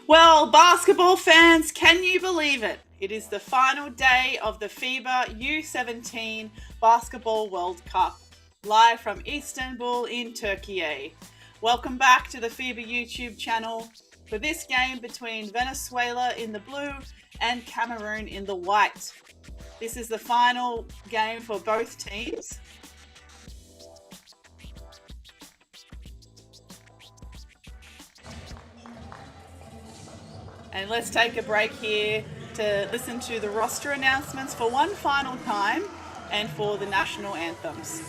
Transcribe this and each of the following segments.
Well, basketball fans, can you believe it? It is the final day of the FIBA U17 Basketball World Cup, live from Istanbul in Turkey. Welcome back to the FIBA YouTube channel for this game between Venezuela in the blue and Cameroon in the white. This is the final game for both teams. And let's take a break here to listen to the roster announcements for one final time and for the national anthems.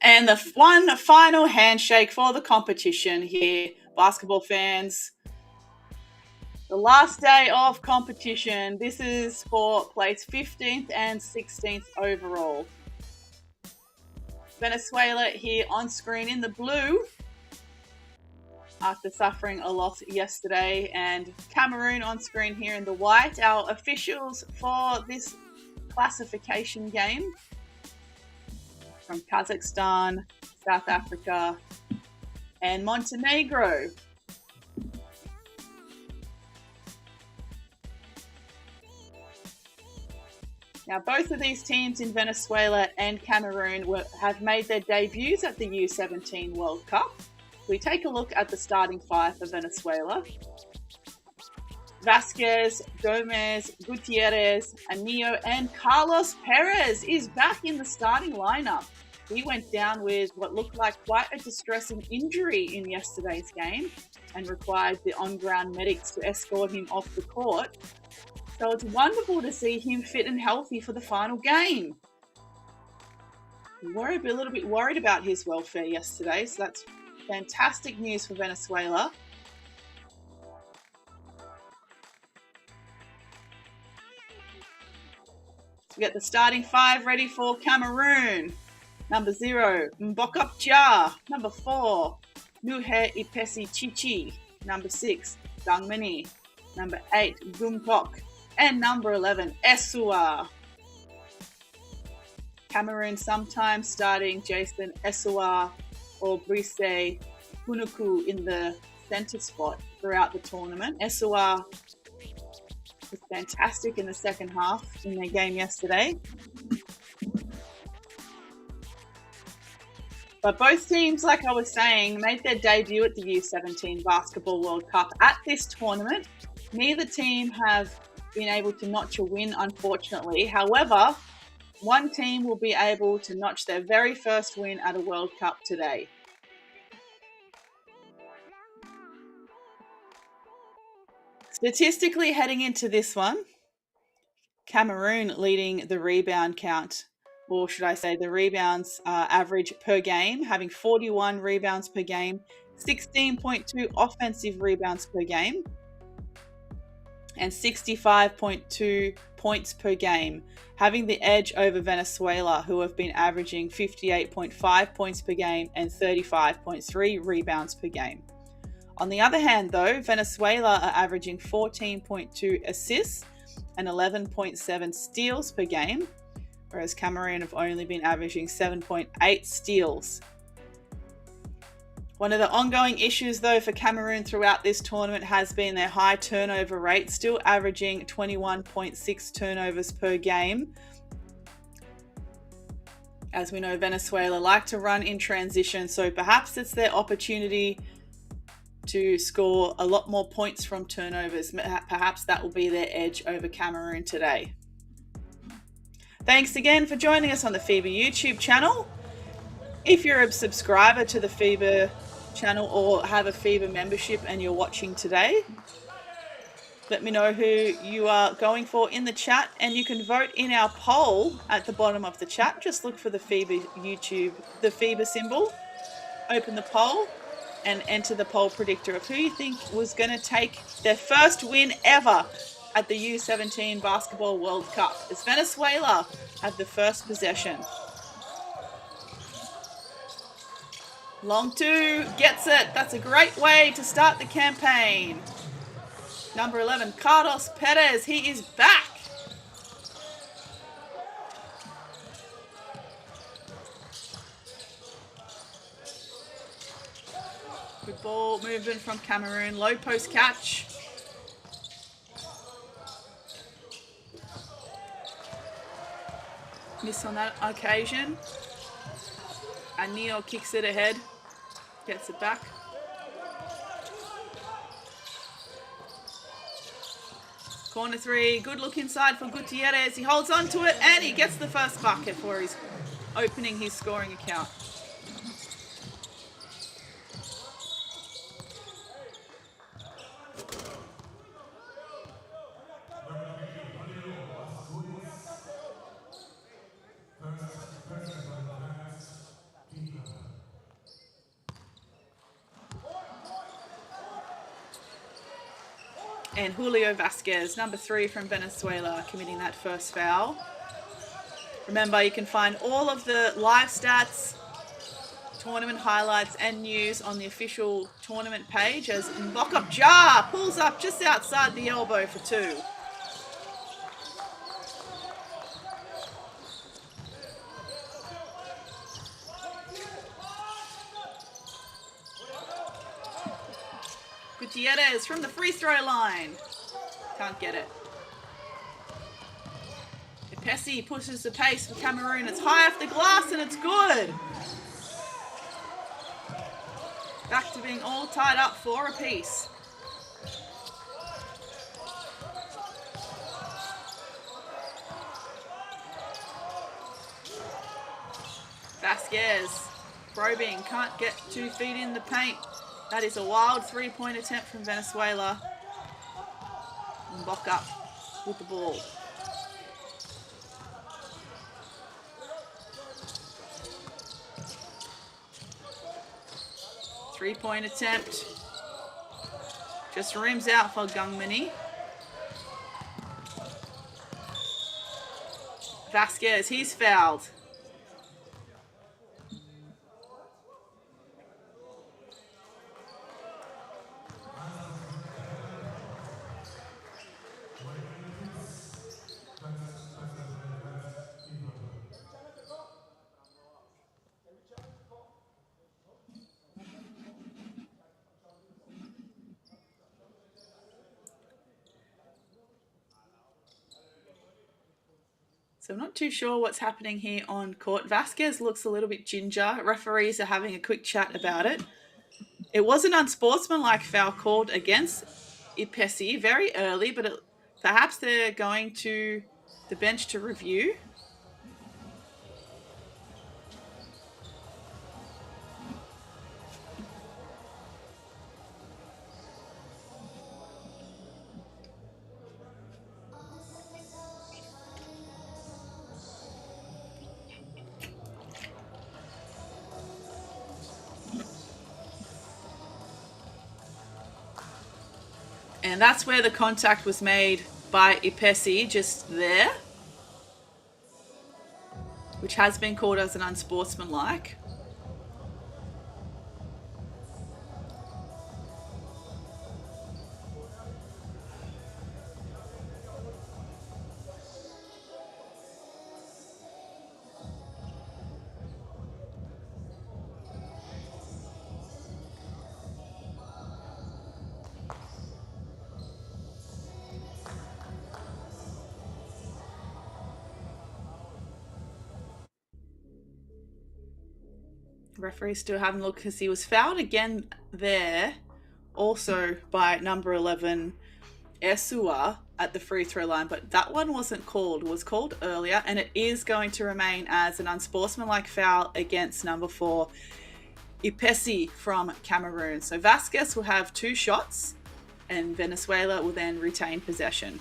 And the one final handshake for the competition here, basketball fans. The last day of competition. This is for place 15th and 16th overall. Venezuela here on screen in the blue after suffering a loss yesterday, and Cameroon on screen here in the white. Our officials for this classification game from Kazakhstan, South Africa, and Montenegro. Now, both of these teams in Venezuela and Cameroon have made their debuts at the U17 World Cup. We take a look at the starting five for Venezuela. Vasquez, Gomez, Gutierrez, Anillo, and Carlos Perez is back in the starting lineup. He went down with what looked like quite a distressing injury in yesterday's game and required the on-ground medics to escort him off the court. So it's wonderful to see him fit and healthy for the final game. We were a little bit worried about his welfare yesterday, so that's fantastic news for Venezuela. So we get the starting five ready for Cameroon. Number 0, Mbokapcha. Number 4, Nuhe Ipesi Chichi. Number 6, Dangmani. Number 8, Gumkok. And number 11, Esua. Cameroon sometimes starting Jason Esua or Brice Hunuku in the centre spot throughout the tournament. Esua was fantastic in the second half in their game yesterday. But both teams, like I was saying, made their debut at the U17 Basketball World Cup at this tournament. Neither team have been able to notch a win, unfortunately. However, one team will be able to notch their very first win at a World Cup today. Statistically, heading into this one, Cameroon leading the rebound count, or should I say the rebounds average per game, having 41 rebounds per game, 16.2 offensive rebounds per game, and 65.2 points per game, having the edge over Venezuela, who have been averaging 58.5 points per game and 35.3 rebounds per game. On the other hand, though, Venezuela are averaging 14.2 assists and 11.7 steals per game, whereas Cameroon have only been averaging 7.8 steals. One of the ongoing issues, though, for Cameroon throughout this tournament has been their high turnover rate, still averaging 21.6 turnovers per game. As we know, Venezuela like to run in transition, so perhaps it's their opportunity to score a lot more points from turnovers. Perhaps that will be their edge over Cameroon today. Thanks again for joining us on the FIBA YouTube channel. If you're a subscriber to the FIBA channel or have a FIBA membership and you're watching today, let me know who you are going for in the chat, and you can vote in our poll at the bottom of the chat. Just look for the FIBA YouTube, the FIBA symbol, open the poll and enter the poll predictor of who you think was going to take their first win ever at the U17 Basketball World Cup, as Venezuela have the first possession. Long two gets it. That's a great way to start the campaign. Number 11, Carlos Perez. He is back. Good ball movement from Cameroon. Low post catch. Miss on that occasion. Anillo kicks it ahead. Gets it back. Corner three. Good look inside for Gutierrez. He holds on to it and he gets the first bucket for his opening his scoring account. And Julio Vasquez, number 3 from Venezuela, committing that first foul. Remember, you can find all of the live stats, tournament highlights and news on the official tournament page as Mbokop Ja pulls up just outside the elbow for 2. Gutierrez from the free throw line. Can't get it. Pessi pushes the pace for Cameroon. It's high off the glass and it's good. Back to being all tied up 4 apiece. Vasquez probing, can't get 2 feet in the paint. That is a wild 3-point attempt from Venezuela. Mbokop with the ball. Three-point attempt. Just rims out for Gungmini. Vasquez, he's fouled. So I'm not too sure what's happening here on court. Vasquez looks a little bit ginger. Referees are having a quick chat about it. It was an unsportsmanlike foul called against Ipesi very early, but perhaps they're going to the bench to review. And that's where the contact was made by Ipesi, just there, which has been called as an unsportsmanlike. Referee still having a look because he was fouled again there, also by number 11, Esua, at the free throw line, but that one wasn't called. It was called earlier, and it is going to remain as an unsportsmanlike foul against number 4, Ipesi from Cameroon. So Vasquez will have 2 shots, and Venezuela will then retain possession.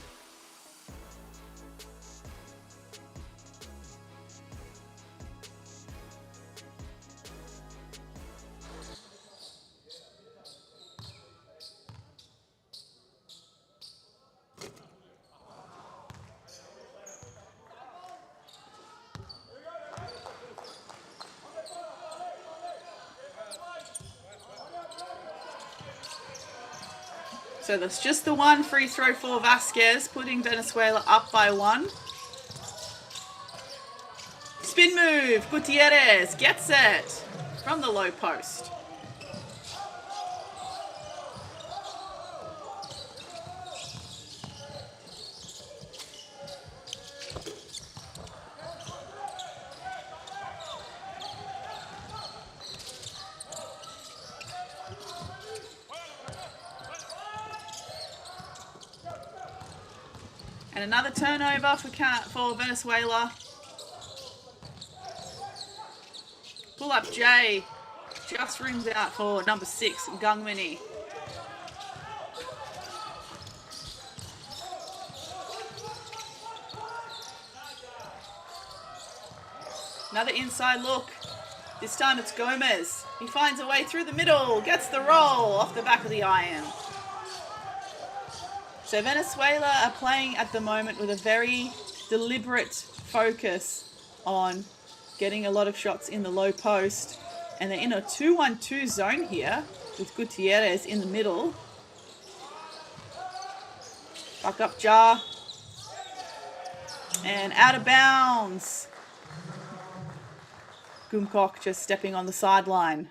So that's just the 1 free throw for Vasquez, putting Venezuela up by 1. Spin move, Gutierrez gets it from the low post. And another turnover for Venezuela. Pull up J. Just rings out for number 6, Gungmini. Another inside look. This time it's Gomez. He finds a way through the middle. Gets the roll off the back of the iron. So Venezuela are playing at the moment with a very deliberate focus on getting a lot of shots in the low post. And they're in a 2-1-2 zone here with Gutierrez in the middle. Back up jar. And out of bounds. Gumkok just stepping on the sideline.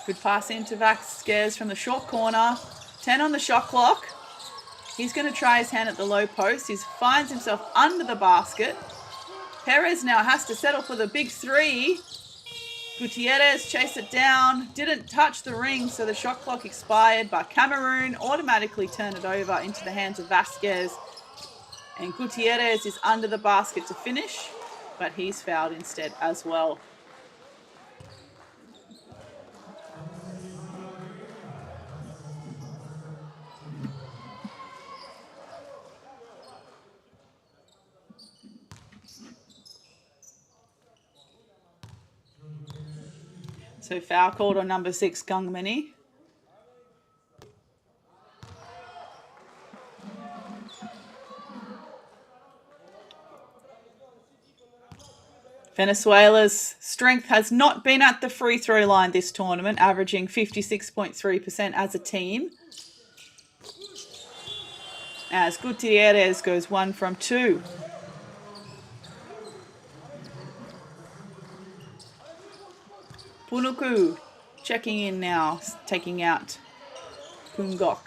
Good pass into Vasquez from the short corner. 10 on the shot clock. He's going to try his hand at the low post. He finds himself under the basket. Perez now has to settle for the big three. Gutierrez chased it down. Didn't touch the ring, so the shot clock expired. But Cameroon automatically turned it over into the hands of Vasquez. And Gutierrez is under the basket to finish, but he's fouled instead as well. So foul called on number 6, Gungmani. Venezuela's strength has not been at the free throw line this tournament, averaging 56.3% as a team. As Gutierrez goes 1 from 2. Punuku checking in now, taking out Kungok.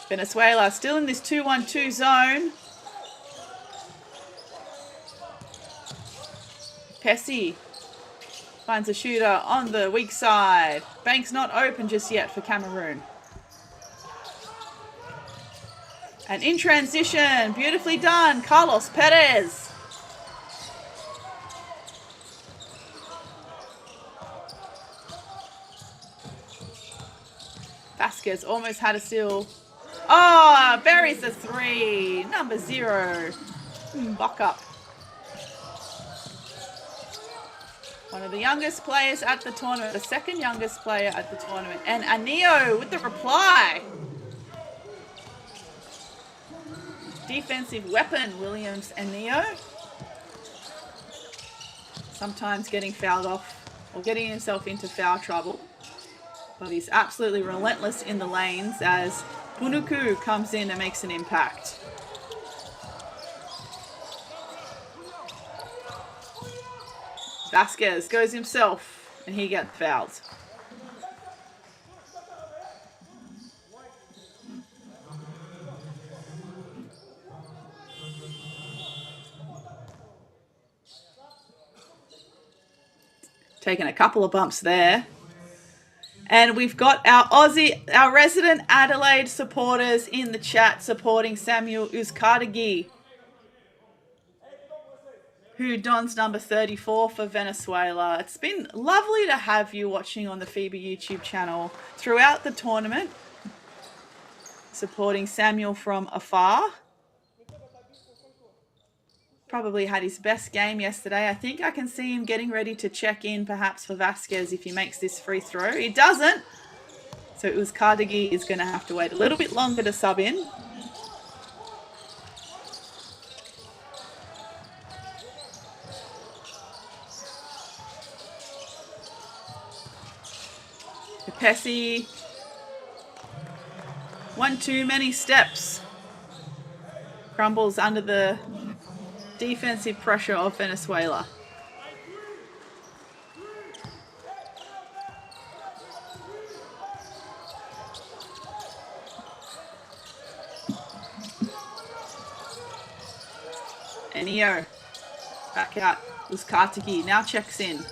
Venezuela still in this 2-1-2 zone. Pessi finds a shooter on the weak side. Bank's not open just yet for Cameroon. And in transition, beautifully done, Carlos Perez. Vasquez almost had a steal. Oh, buries the 3. Number 0. Buck up. One of the youngest players at the tournament. The second youngest player at the tournament. And Anio with the reply. Defensive weapon, Williams and Neo. Sometimes getting fouled off or getting himself into foul trouble. But he's absolutely relentless in the lanes as Punuku comes in and makes an impact. Vasquez goes himself and he gets fouled. Taking a couple of bumps there. And we've got our resident Adelaide supporters in the chat supporting Samuel Uzcategui, who dons number 34 for Venezuela. It's been lovely to have you watching on the FIBA YouTube channel throughout the tournament, supporting Samuel from afar. Probably had his best game yesterday. I think I can see him getting ready to check in perhaps for Vasquez if he makes this free throw. He doesn't. So Uzcategui is going to have to wait a little bit longer to sub in. Pessi. One too many steps. Crumbles under the defensive pressure of Venezuela. Enio back out. Uzcategui now checks in.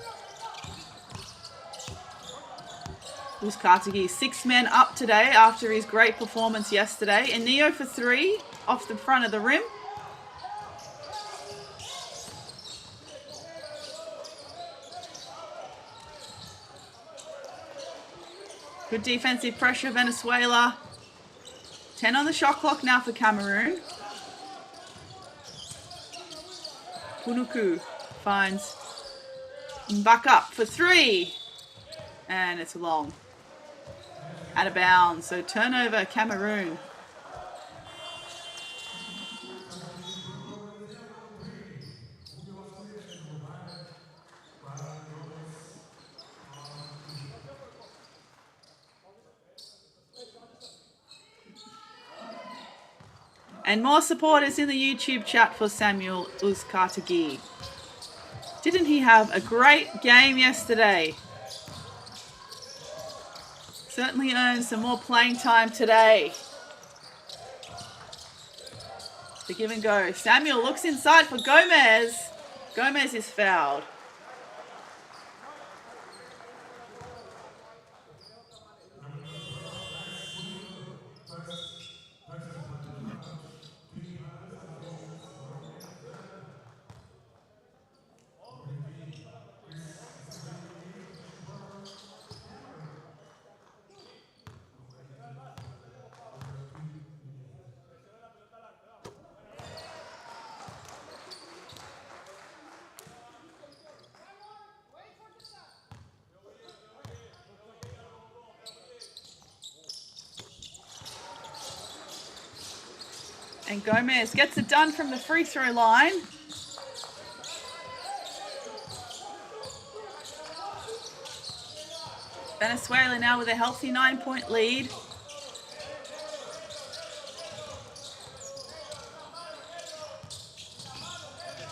Uzcategui 6 men up today after his great performance yesterday. Enio for 3 off the front of the rim. Good defensive pressure, Venezuela. 10 on the shot clock now for Cameroon. Punuku finds back up for 3. And it's long. Out of bounds. So turnover, Cameroon. And more supporters in the YouTube chat for Samuel Uzkartagi. Didn't he have a great game yesterday? Certainly earned some more playing time today. The give and go. Samuel looks inside for Gomez. Gomez is fouled. And Gomez gets it done from the free throw line. Venezuela now with a healthy 9-point lead.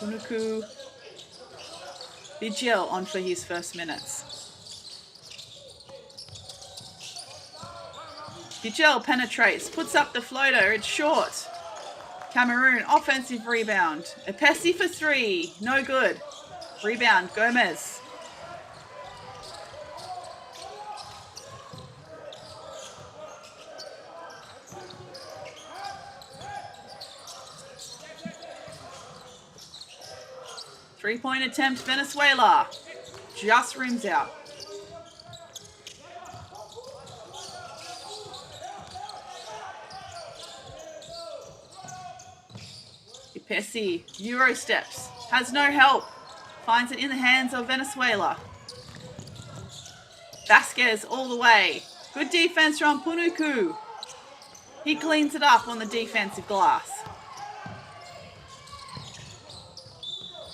Punuku Vigil on for his first minutes. Vigil penetrates, puts up the floater, it's short. Cameroon, offensive rebound. Epesi for 3, no good. Rebound, Gomez. Three-point attempt, Venezuela. Just rims out. Epesi, Euro steps, has no help. Finds it in the hands of Venezuela. Vasquez all the way. Good defense from Punuku. He cleans it up on the defensive glass.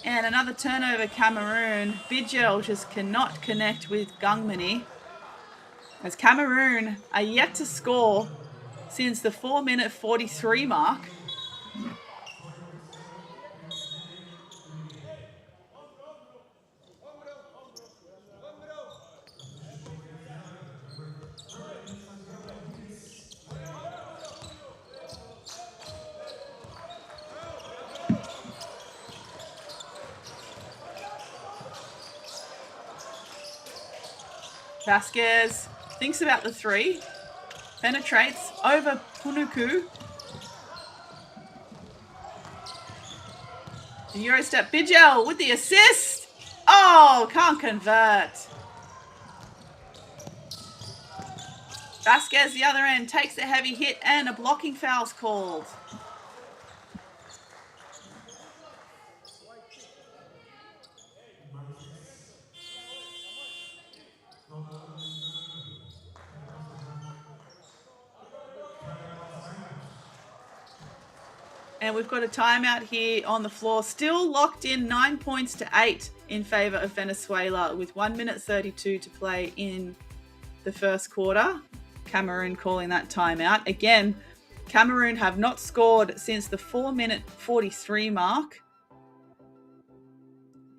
And another turnover, Cameroon. Vigil just cannot connect with Gungmani. As Cameroon are yet to score since the 4-minute 43 mark. Vasquez thinks about the 3, penetrates over Punuku. The Euro step, Vigil with the assist. Oh, can't convert. Vasquez, the other end, takes a heavy hit and a blocking foul's called. And we've got a timeout here on the floor. Still locked in 9 points to 8 in favour of Venezuela with 1 minute 32 to play in the first quarter. Cameroon calling that timeout. Again, Cameroon have not scored since the 4-minute 43 mark.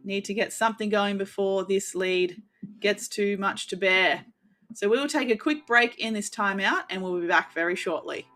Need to get something going before this lead gets too much to bear. So we will take a quick break in this timeout and we'll be back very shortly.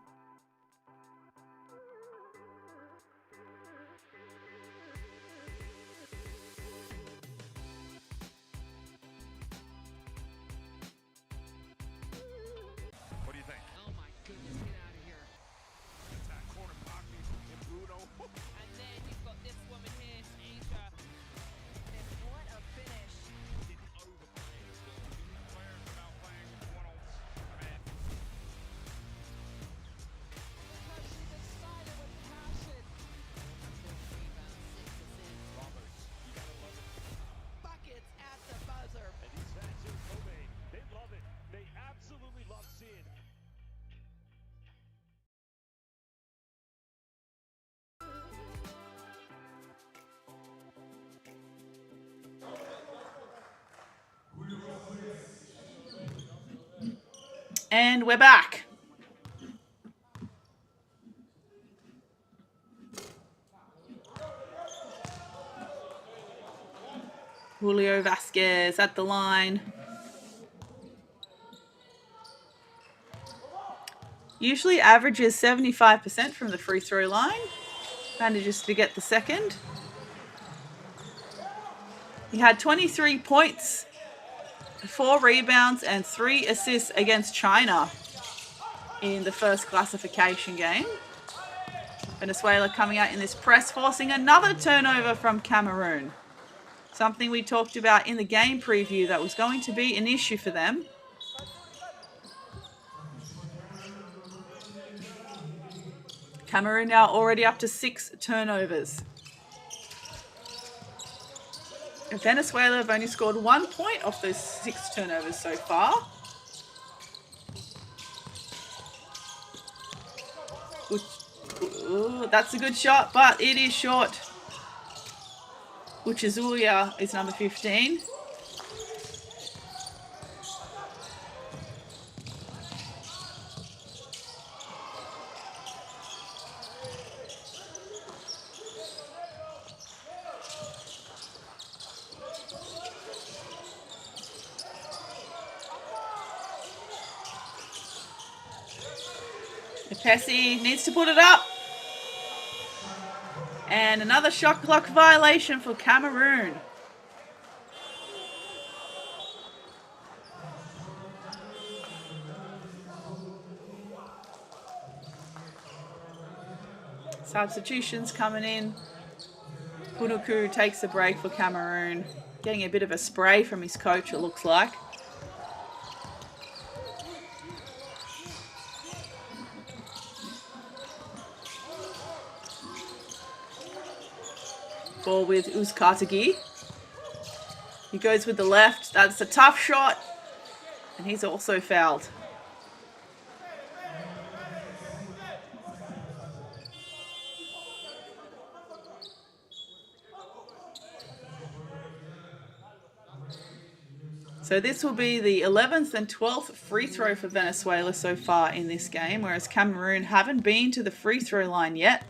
And we're back. Julio Vasquez at the line. Usually averages 75% from the free throw line. Manages to get the second. He had 23 points, 4 rebounds, and 3 assists against China in the first classification game. Venezuela coming out in this press, forcing another turnover from Cameroon. Something we talked about in the game preview that was going to be an issue for them. Cameroon now already up to 6 turnovers. Venezuela have only scored 1 point off those 6 turnovers so far. Ooh, that's a good shot, but it is short. Uchizuya is number 15. Pessi needs to put it up. And another shot clock violation for Cameroon. Substitutions coming in. Punuku takes a break for Cameroon. Getting a bit of a spray from his coach, it looks like. Ball with Uzkatagi. He goes with the left. That's a tough shot. And he's also fouled. So this will be the 11th and 12th free throw for Venezuela so far in this game, whereas Cameroon haven't been to the free throw line yet.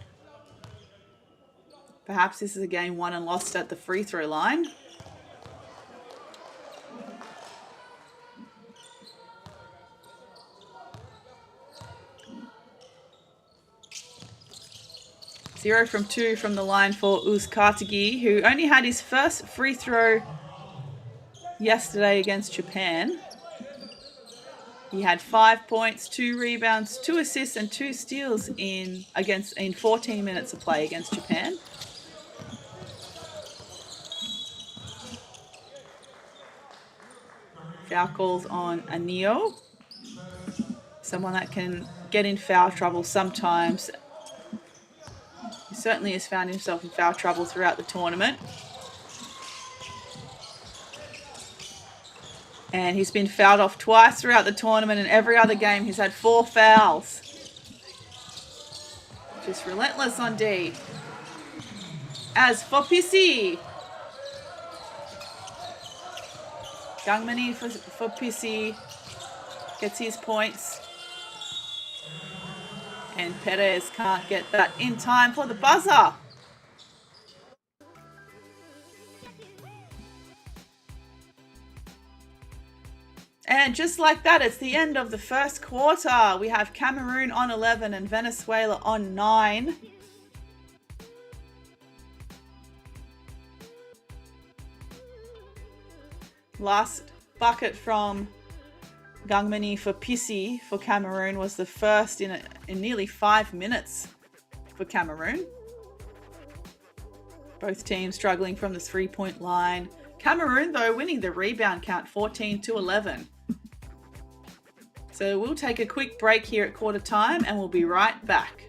Perhaps this is a game won and lost at the free throw line. Zero from 2 from the line for Uzkatagi, who only had his first free throw yesterday against Japan. He had 5 points, 2 rebounds, 2 assists, and 2 steals in 14 minutes of play against Japan. Foul calls on Anio, someone that can get in foul trouble sometimes. He certainly has found himself in foul trouble throughout the tournament. And he's been fouled off twice throughout the tournament, and every other game he's had 4 fouls. Just relentless on D. As for PC, Gangmani for PC gets his points. And Perez can't get that in time for the buzzer. And just like that, it's the end of the first quarter. We have Cameroon on 11 and Venezuela on 9. Last bucket from Gangmani for Pisi for Cameroon was the first in nearly 5 minutes for Cameroon. Both teams struggling from the 3-point line. Cameroon, though, winning the rebound count 14-11. So we'll take a quick break here at quarter time and we'll be right back.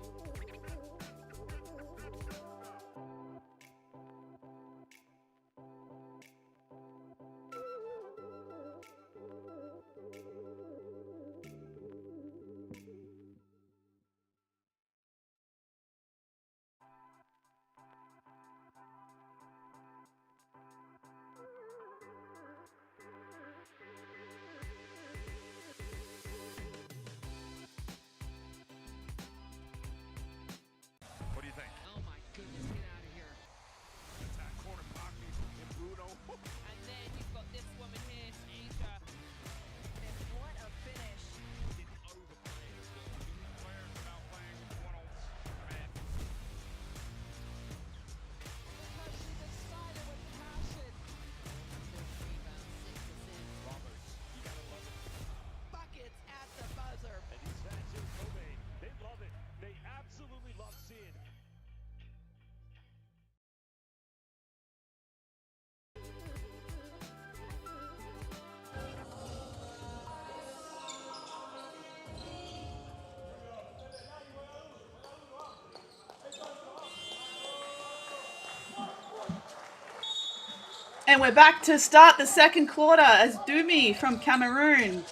And we're back to start the second quarter as Dumi from Cameroon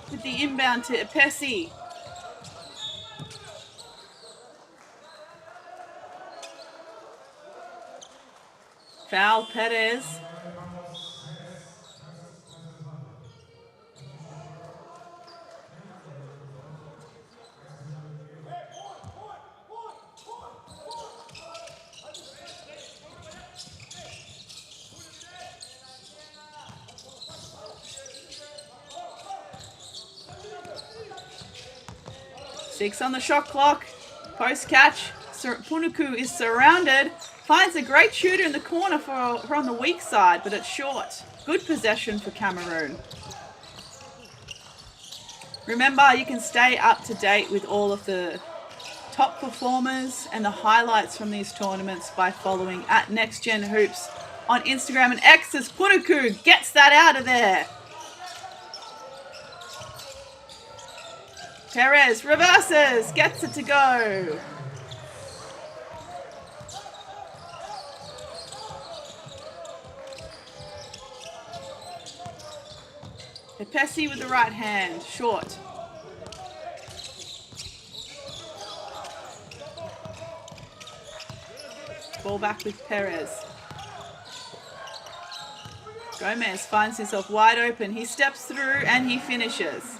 with the inbound to Epesi. Foul, Perez. Six on the shot clock. Post catch. Punuku is surrounded. Finds a great shooter in the corner for on the weak side, but it's short. Good possession for Cameroon. Remember, you can stay up to date with all of the top performers and the highlights from these tournaments by following at NextGenHoops on Instagram and X as Punuku gets that out of there. Perez reverses, gets it to go. Epesi with the right hand, short. Ball back with Perez. Gomez finds himself wide open. He steps through and he finishes.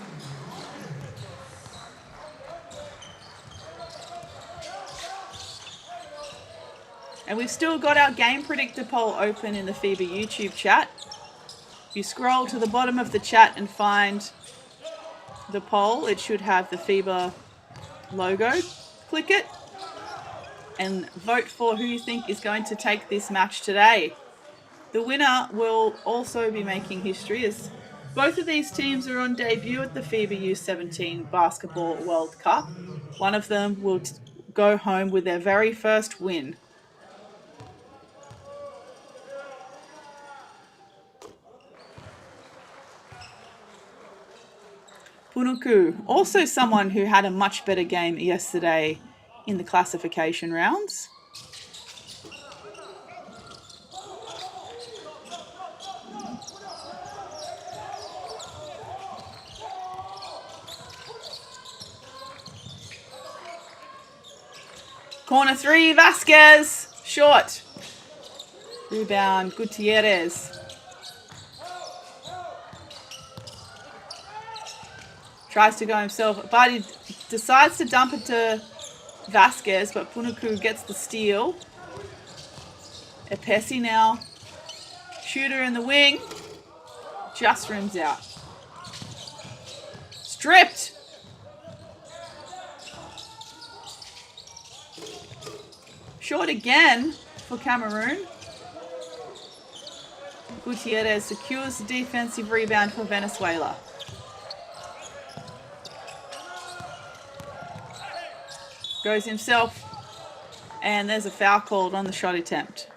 And we've still got our game predictor poll open in the FIBA YouTube chat. If you scroll to the bottom of the chat and find the poll, it should have the FIBA logo. Click it and vote for who you think is going to take this match today. The winner will also be making history as both of these teams are on debut at the FIBA U17 Basketball World Cup. One of them will go home with their very first win. Punuku, also someone who had a much better game yesterday in the classification rounds. Corner three, Vasquez, short. Rebound, Gutierrez. Tries to go himself, but he decides to dump it to Vasquez, but Punuku gets the steal. Epesi now. Shooter in the wing. Just rims out. Stripped. Short again for Cameroon. Gutierrez secures the defensive rebound for Venezuela. Goes himself, and there's a foul called on the shot attempt.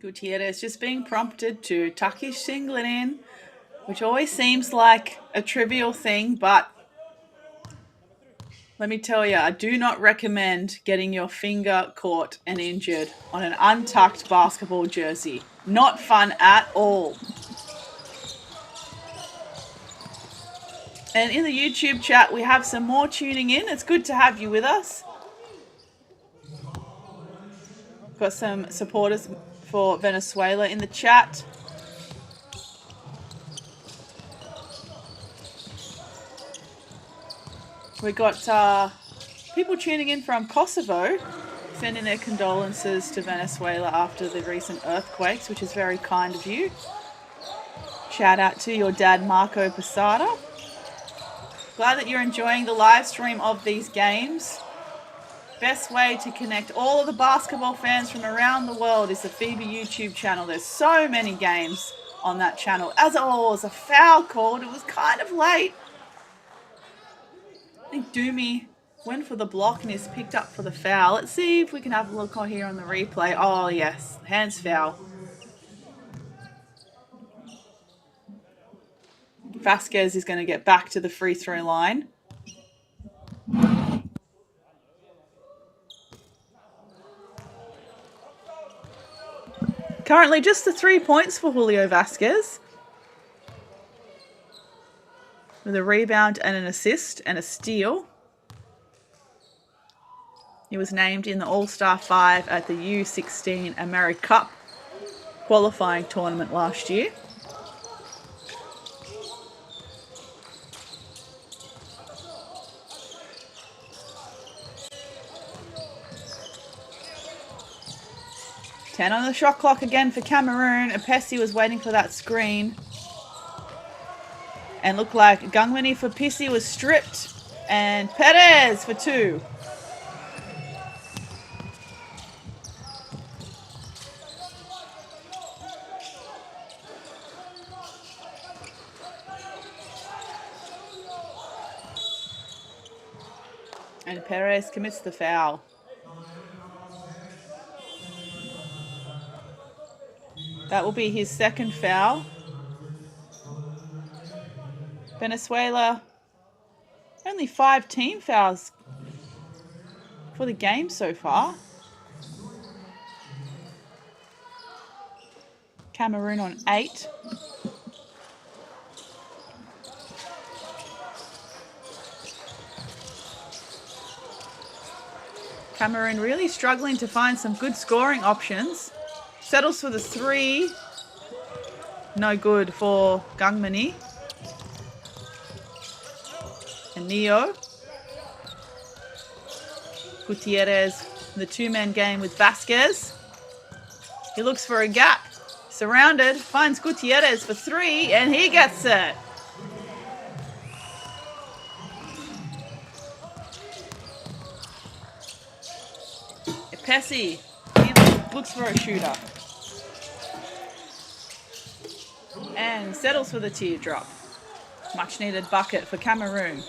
Gutierrez just being prompted to tuck his singlet in, which always seems like a trivial thing, but let me tell you, I do not recommend getting your finger caught and injured on an untucked basketball jersey. Not fun at all. And in the YouTube chat, we have some more tuning in. It's good to have you with us. Got some supporters for Venezuela in the chat. We got people tuning in from Kosovo. sending their condolences to Venezuela after the recent earthquakes, which is very kind of you. Shout out to your dad, Marco Posada. Glad that you're enjoying the live stream of these games. Best way to connect all of the basketball fans from around the world is the FIBA YouTube channel. There's so many games on that channel. As always, a foul called. It was kind of late. I think Doomy went for the block and is picked up for the foul. Let's see if we can have a look on here on the replay. Oh, yes. Hands foul. Vasquez is going to get back to the free throw line. Currently just the 3 points for Julio Vasquez. With a rebound and an assist and a steal. He was named in the All-Star 5 at the U17 America Cup qualifying tournament last year. Ten on the shot clock again for Cameroon. Apessi was waiting for that screen. And looked like Gungmani for Pissy was stripped. And Perez for 2. And Perez commits the foul. That will be his second foul. Venezuela, only 5 team fouls for the game so far. Cameroon on 8. Cameroon really struggling to find some good scoring options. Settles for the 3. No good for Gungmani. And Neo. Gutierrez in the 2-man game with Vasquez. He looks for a gap. Surrounded. Finds Gutierrez for 3. And he gets it. Pesci. He looks for a shooter. And settles for the teardrop. Much needed bucket for Cameroon.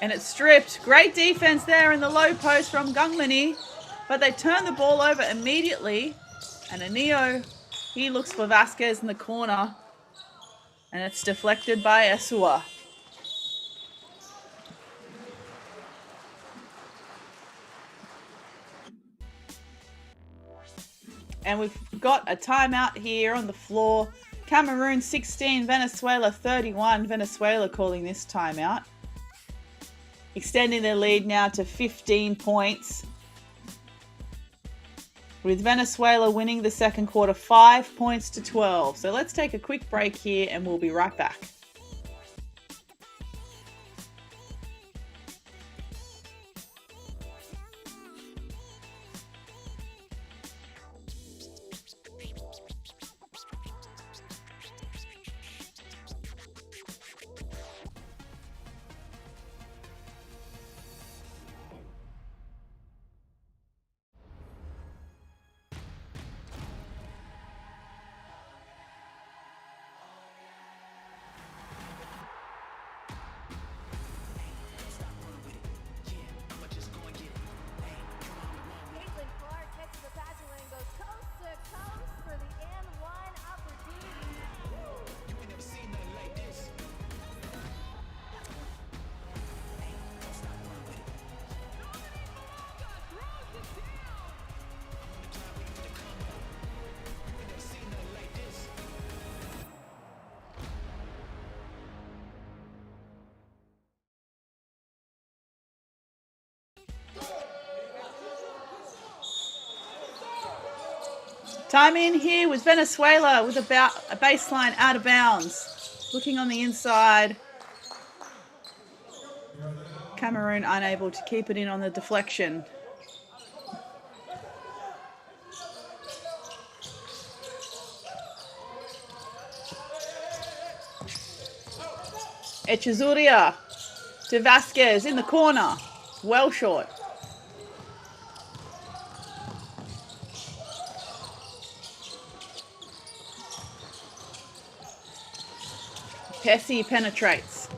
And it's stripped. Great defense there in the low post from Gungmani. But they turn the ball over immediately. And Anio, he looks for Vasquez in the corner. And it's deflected by Asua. And we've got a timeout here on the floor. Cameroon 16, Venezuela 31. Venezuela calling this timeout. Extending their lead now to 15 points. With Venezuela winning the second quarter 5 points to 12. So let's take a quick break here and we'll be right back. Time in here with Venezuela with about a baseline out of bounds. Looking on the inside. Cameroon unable to keep it in on the deflection. Echezuria to Vasquez in the corner. Well short. Pessi penetrates.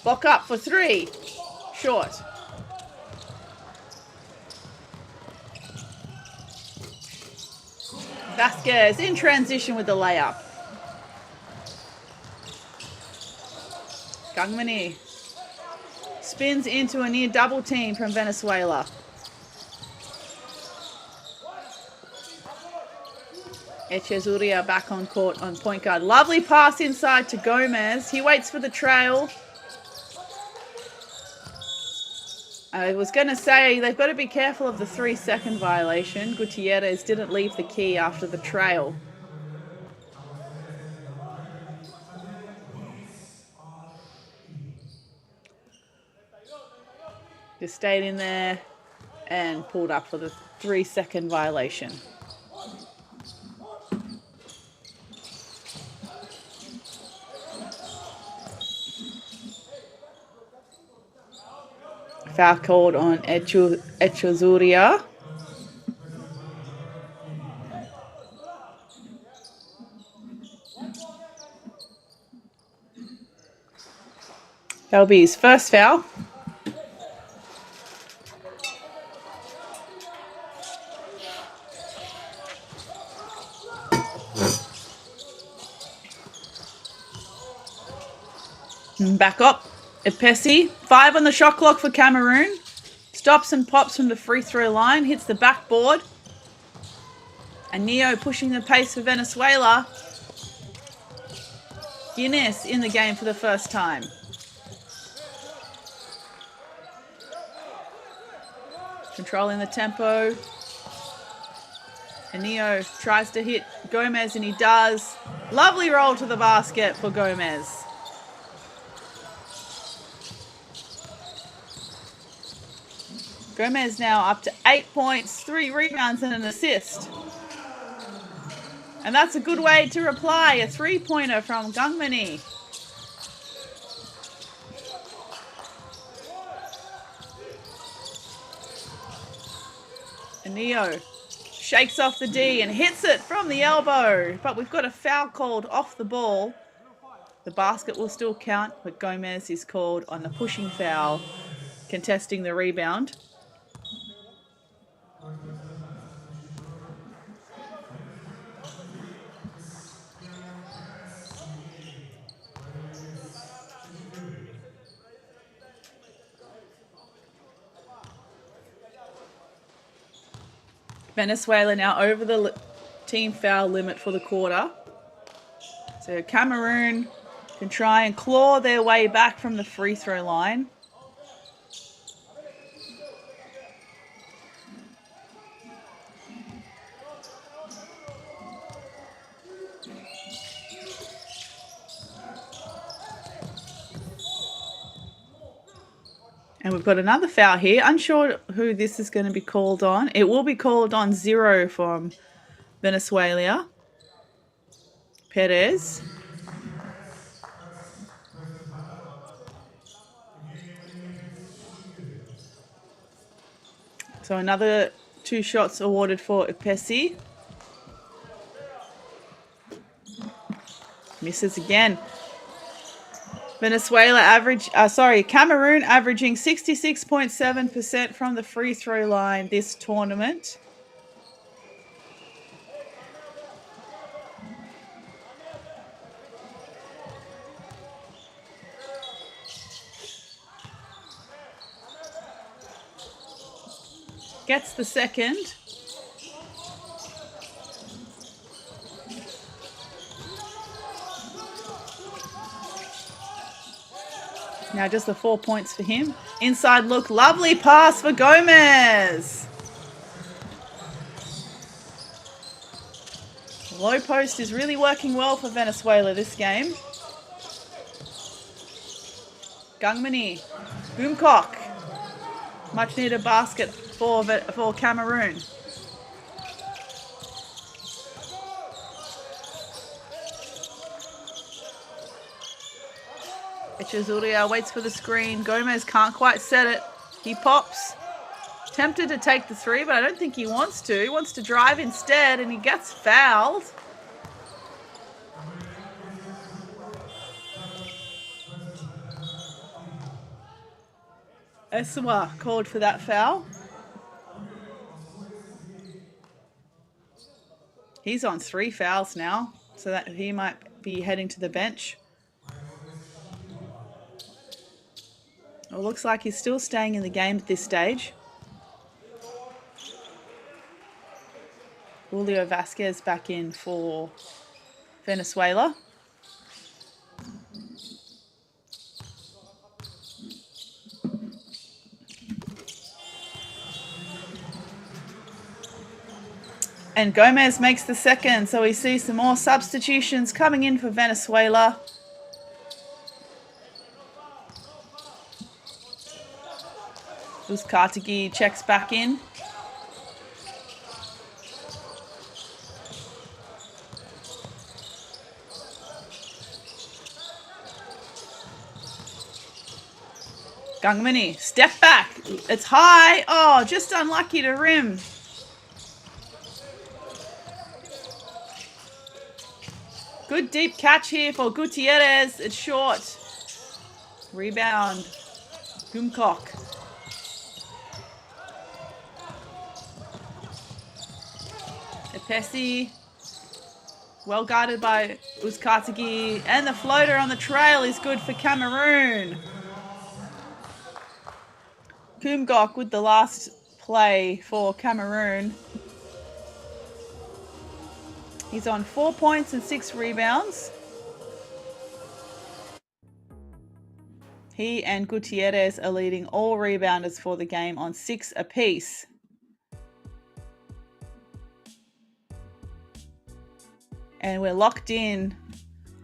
Block up for three. Short. Vasquez in transition with the layup. Gangmani spins into a near double team from Venezuela. Echezuria back on court on point guard. Lovely pass inside to Gomez. He waits for the trail. I was going to say they've got to be careful of the 3-second violation. Gutierrez didn't leave the key after the trail. Just stayed in there and pulled up for the 3-second violation. Foul called on Echezuria. That'll be his first foul. Back up. Pessi, 5 on the shot clock for Cameroon. Stops and pops from the free throw line. Hits the backboard. And Neo pushing the pace for Venezuela. Guinness in the game for the first time. Controlling the tempo. And Neo tries to hit Gomez and he does. Lovely roll to the basket for Gomez. Gomez now up to 8 points, 3 rebounds and an assist. And that's a good way to reply. A 3-pointer from Gangmani. And Neo shakes off the D and hits it from the elbow. But we've got a foul called off the ball. The basket will still count, but Gomez is called on the pushing foul, contesting the rebound. Venezuela now over the team foul limit for the quarter. So Cameroon can try and claw their way back from the free throw line. And we've got another foul here. Unsure who this is going to be called on. It will be called on 0 from Venezuela. Perez. So another 2 shots awarded for Pessi. Misses again. Cameroon averaging 66.7% from the free throw line this tournament. Gets the second. Now just the 4 points for him. Inside look, lovely pass for Gomez. Low post is really working well for Venezuela this game. Gungmani, Boomcock. Much needed basket for Cameroon. Echezuria waits for the screen. Gomez can't quite set it. He pops. Tempted to take the three, but I don't think he wants to. He wants to drive instead, and he gets fouled. Eswa called for that foul. He's on 3 fouls now, so that he might be heading to the bench. It looks like he's still staying in the game at this stage. Julio Vasquez back in for Venezuela. And Gomez makes the second, so we see some more substitutions coming in for Venezuela. Uzcategui checks back in. Gungmani, step back. It's high. Oh, just unlucky to rim. Good deep catch here for Gutierrez. It's short. Rebound. Gumcock. Epesi. Well guarded by Uzcategui. And the floater on the trail is good for Cameroon. Kumgok with the last play for Cameroon. He's on 4 points and 6 rebounds. He and Gutierrez are leading all rebounders for the game on 6 apiece. And we're locked in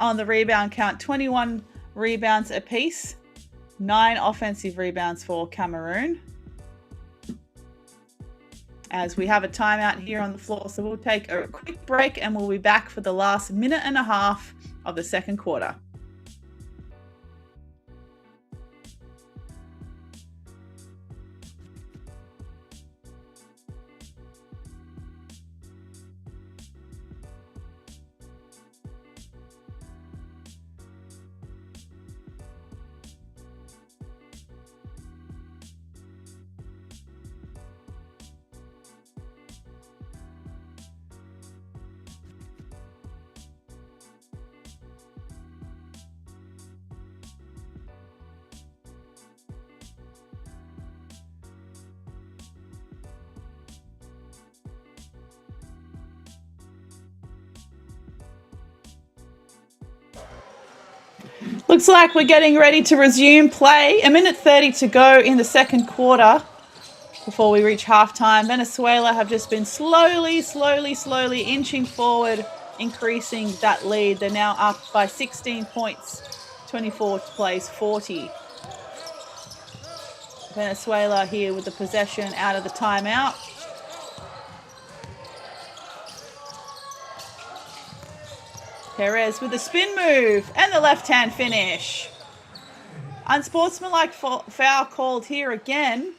on the rebound count, 21 rebounds apiece, 9 offensive rebounds for Cameroon. As we have a timeout here on the floor, so we'll take a quick break and we'll be back for the last minute and a half of the second quarter. Looks like we're getting ready to resume play. 1:30 to go in the second quarter before we reach halftime. Venezuela have just been slowly inching forward, increasing that lead. They're now up by 16 points, 24 plays 40. Venezuela here with the possession out of the timeout. Perez with the spin move and the left-hand finish. Unsportsmanlike foul called here again.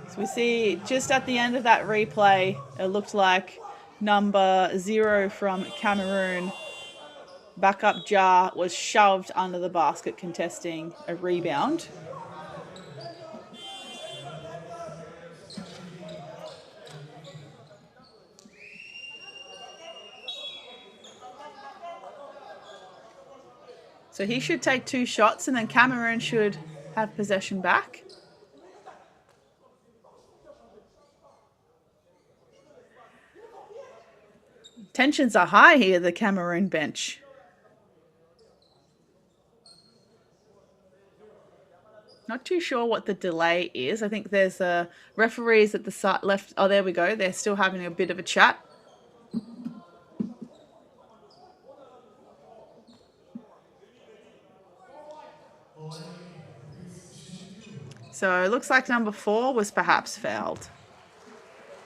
So we see just at the end of that replay, it looked like number 0 from Cameroon, backup Jar, was shoved under the basket contesting a rebound. So he should take 2 shots and then Cameroon should have possession back. Tensions are high here, the Cameroon bench. Not too sure what the delay is. I think there's referees at the side left. Oh, there we go. They're still having a bit of a chat. So it looks like number 4 was perhaps fouled.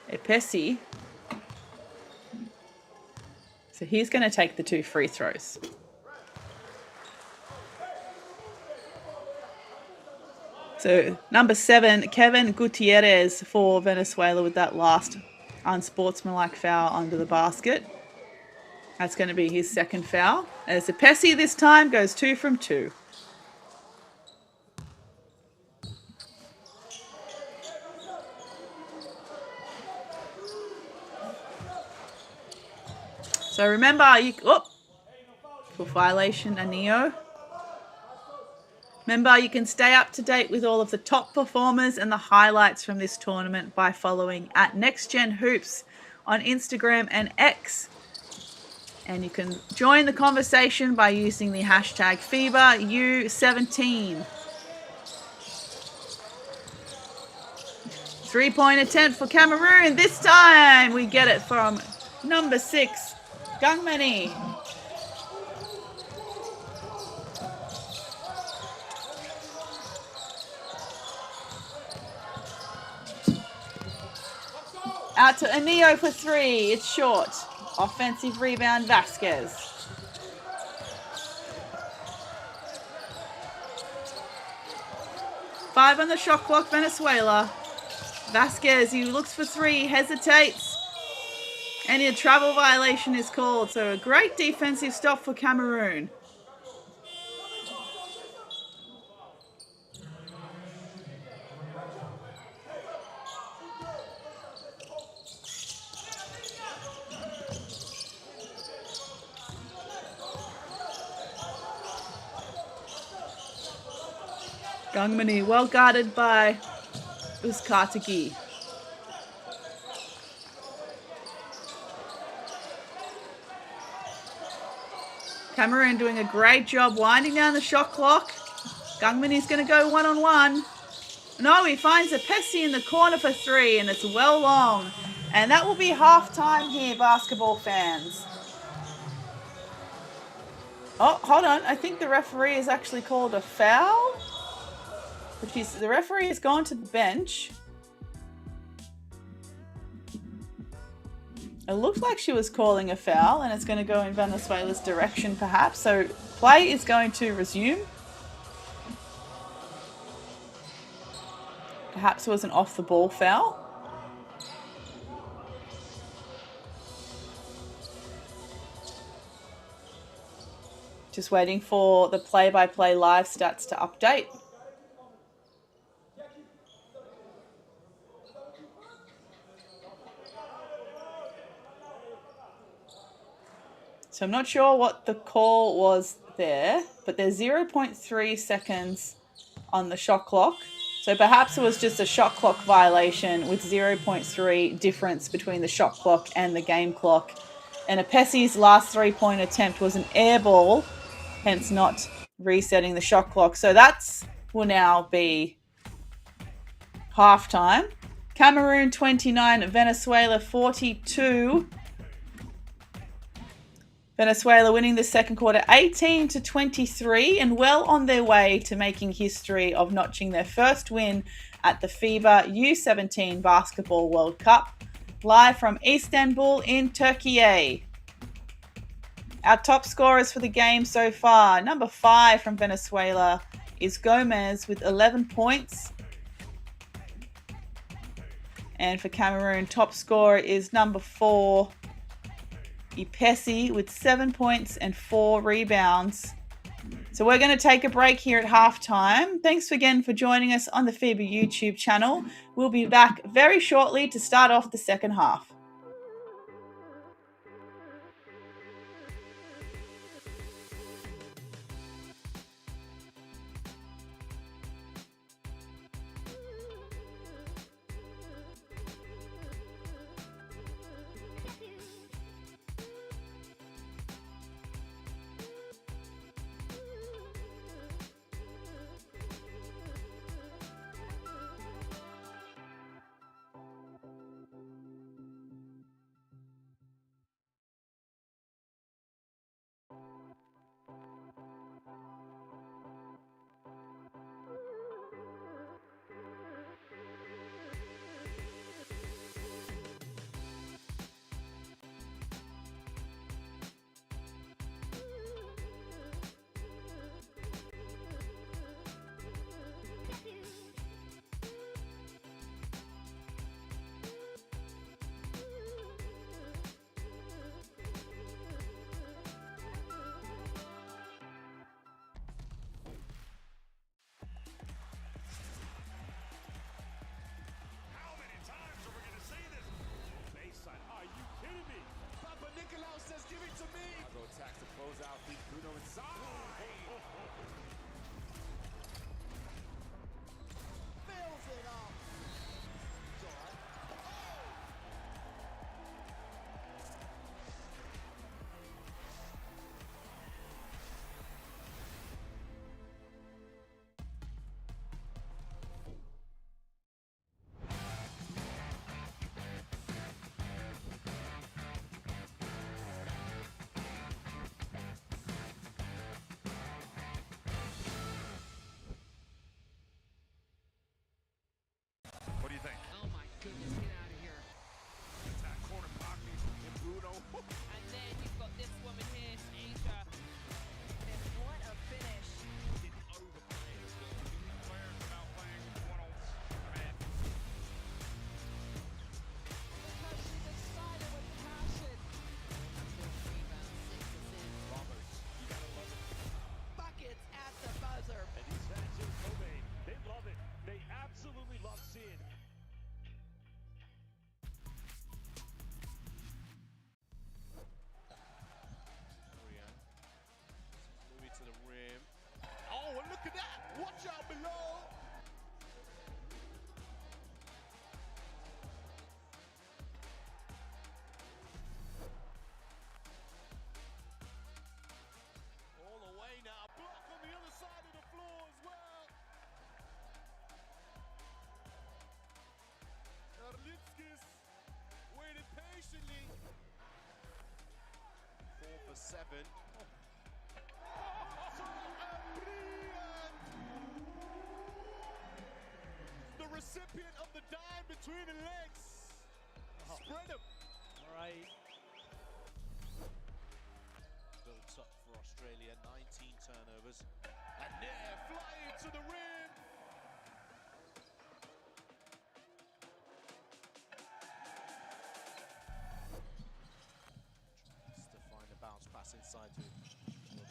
Epesi. So he's going to take the 2 free throws. So number 7, Kevin Gutierrez for Venezuela with that last unsportsmanlike foul under the basket. That's going to be his second foul. As Epesi this time goes 2 from 2. So remember, for violation, a Neo. Remember, you can stay up to date with all of the top performers and the highlights from this tournament by following @NextGenHoops on Instagram and X. And you can join the conversation by using the hashtag FIBA U17. 3-point attempt for Cameroon. This time we get it from number 6, Gangmani. Out to Anio for 3. It's short. Offensive rebound, Vasquez. Five on the shot clock, Venezuela. Vasquez, he looks for 3, hesitates. And a travel violation is called. So a great defensive stop for Cameroon. Gangmani well guarded by Uskatagi. Cameroon doing a great job winding down the shot clock. Gangmani's going to go one-on-one. No, he finds Epesi in the corner for 3, and it's well long. And that will be halftime here, basketball fans. Oh, hold on. I think the referee has actually called a foul. The referee has gone to the bench. It looks like she was calling a foul, and it's going to go in Venezuela's direction perhaps. So play is going to resume. Perhaps it was an off-the-ball foul. Just waiting for the play-by-play live stats to update. So I'm not sure what the call was there, but there's 0.3 seconds on the shot clock. So perhaps it was just a shot clock violation with 0.3 difference between the shot clock and the game clock. And Epesi's last 3-point attempt was an air ball, hence not resetting the shot clock. So that will now be halftime. Cameroon 29, Venezuela 42. Venezuela winning the second quarter 18-23 and well on their way to making history of notching their first win at the FIBA U17 Basketball World Cup, live from Istanbul in Turkey. Our top scorers for the game so far, number 5 from Venezuela is Gomez with 11 points. And for Cameroon, top scorer is number 4, Epesi with 7 points and 4 rebounds. So we're going to take a break here at halftime. Thanks again for joining us on the FIBA YouTube channel. We'll be back very shortly to start off the second half. haven't. The recipient of the dime between the legs. Spread him. All right. Built up for Australia, 19 turnovers. And there, flying to the rim. Tries to find a bounce pass inside to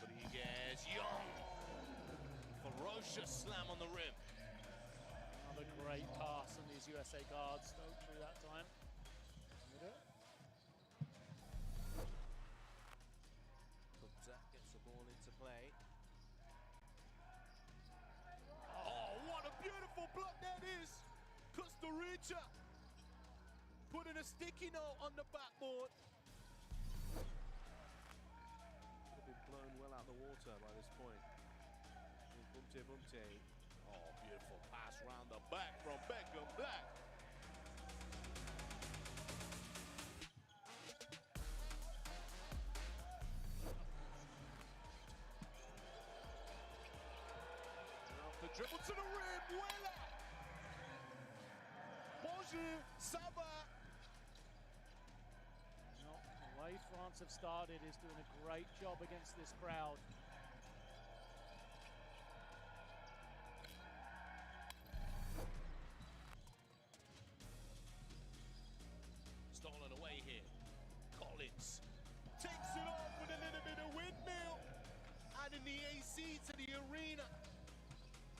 Rodriguez. Young. Ferocious slam on the rim. Another great pass on these USA guards. Stoked through that time. Cookta gets the ball into play. Oh, what a beautiful block that is! Costa Rica putting a sticky note on the backboard. Could have been blown well out of the water by this point. Bumte. Oh, beautiful pass round the back from Beckham Black. The dribble to the rim, Wella! Bonjour, ça va? The way France have started is doing a great job against this crowd. Stolen away here. Collins takes it off with a little bit of windmill. Adding the AC to the arena.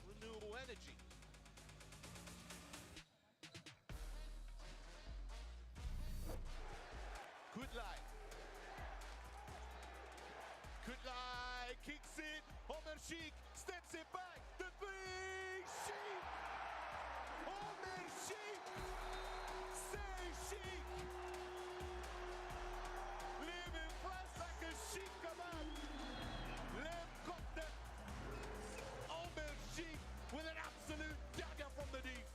Renewable energy. Kutlai kicks it. Omer Sheikh steps it back. The three. Sheikh. Omer Sheikh. Say Sheikh. Living fast like a Sheikh kebab. Lem Cocktail. Omer Sheikh with an absolute dagger from the deep.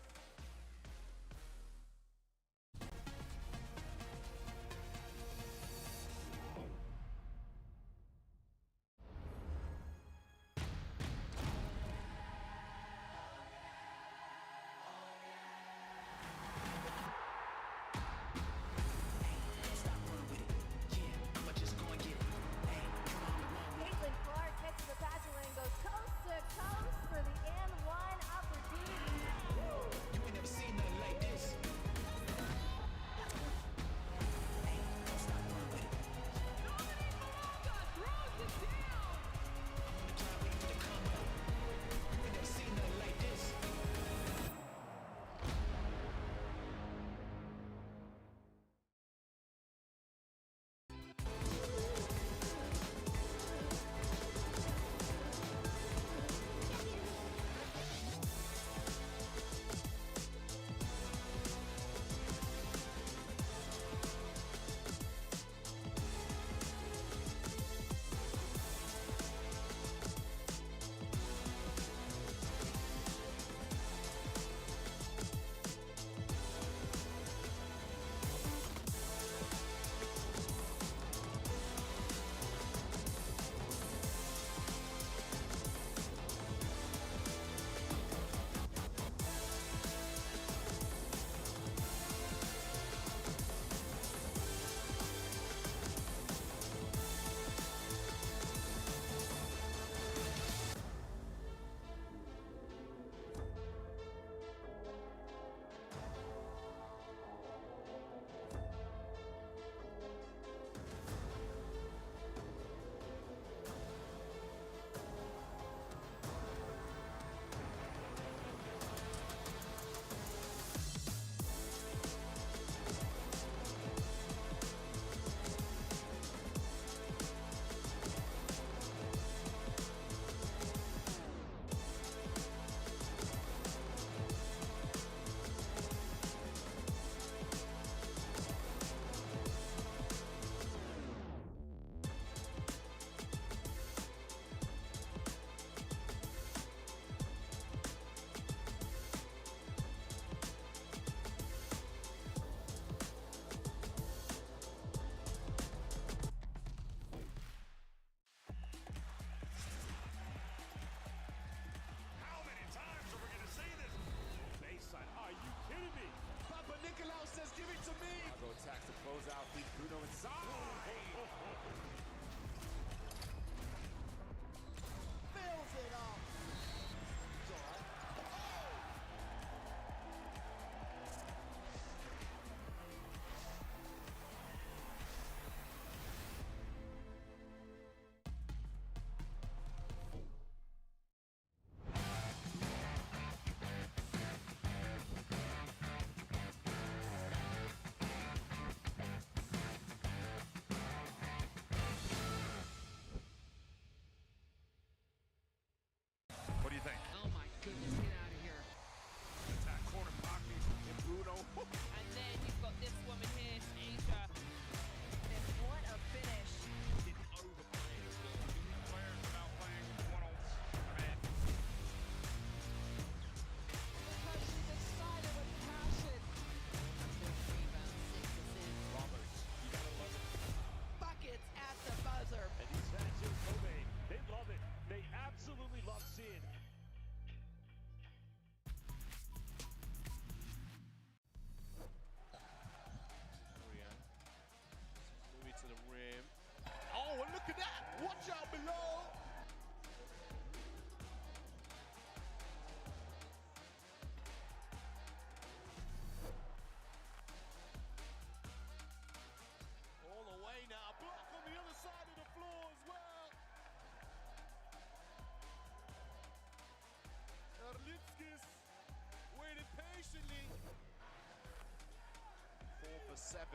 7.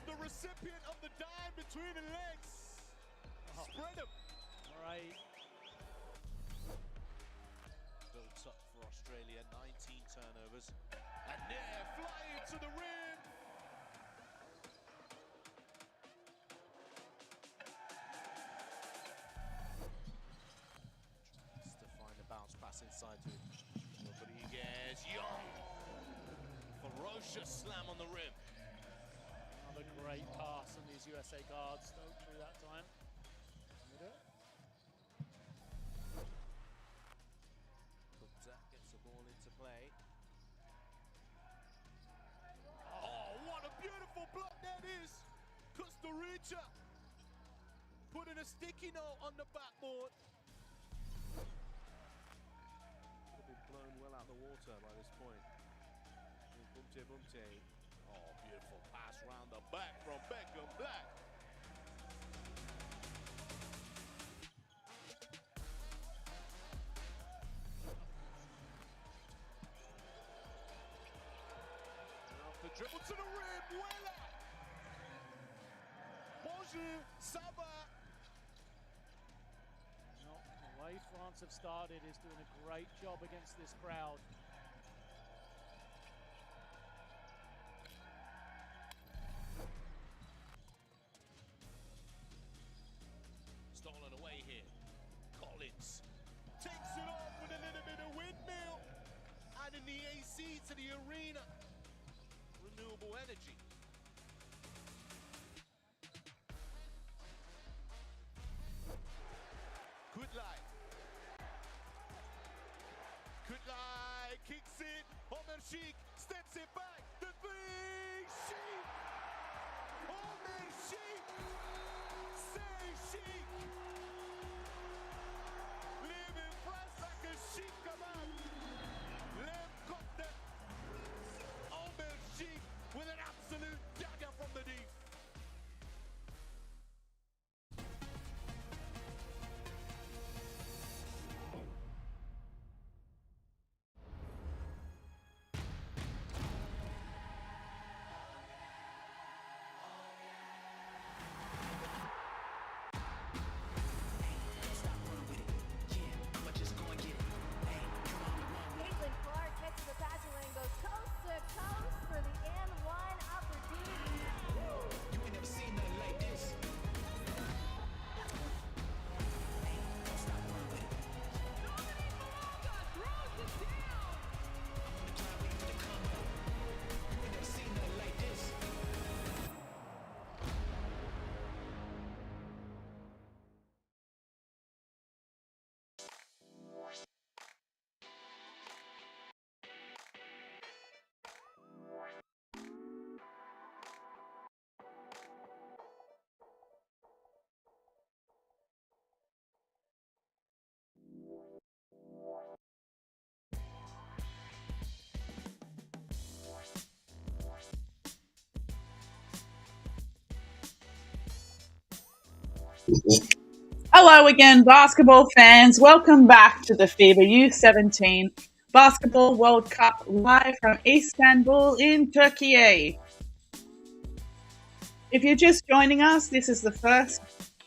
The recipient of the dime between the legs. Spread him. Right. Built up for Australia, 19 turnovers. And there, flying to the rim. Tries to find a bounce pass inside to Rodriguez. Young. Ferocious slam on the rim. Another great pass on these USA guards. Stoke through that time. Gets the ball into play. Oh, what a beautiful block that is! Costa Rica putting a sticky note on the backboard. Could have been blown well out of the water by this point. Bumte. Oh, beautiful pass round the back from Beckham Black. The dribble to the rim, Wella! Bonjour, Saba! The way France have started is doing a great job against this crowd. Stolen away here. Collins takes it off with a little bit of windmill. Adding the AC to the arena. Renewable energy. Good lie, kicks it. Omer Sheik steps it back. The three, Sheik. Omer Sheik. Say Sheik. Living France like a Sheik kebab. Lem cocktail. Omer Sheik with an absolute dagger from the deep. Hello again, basketball fans. Welcome back to the FIBA U17 Basketball World Cup live from Istanbul in Turkey. If you're just joining us, this is the first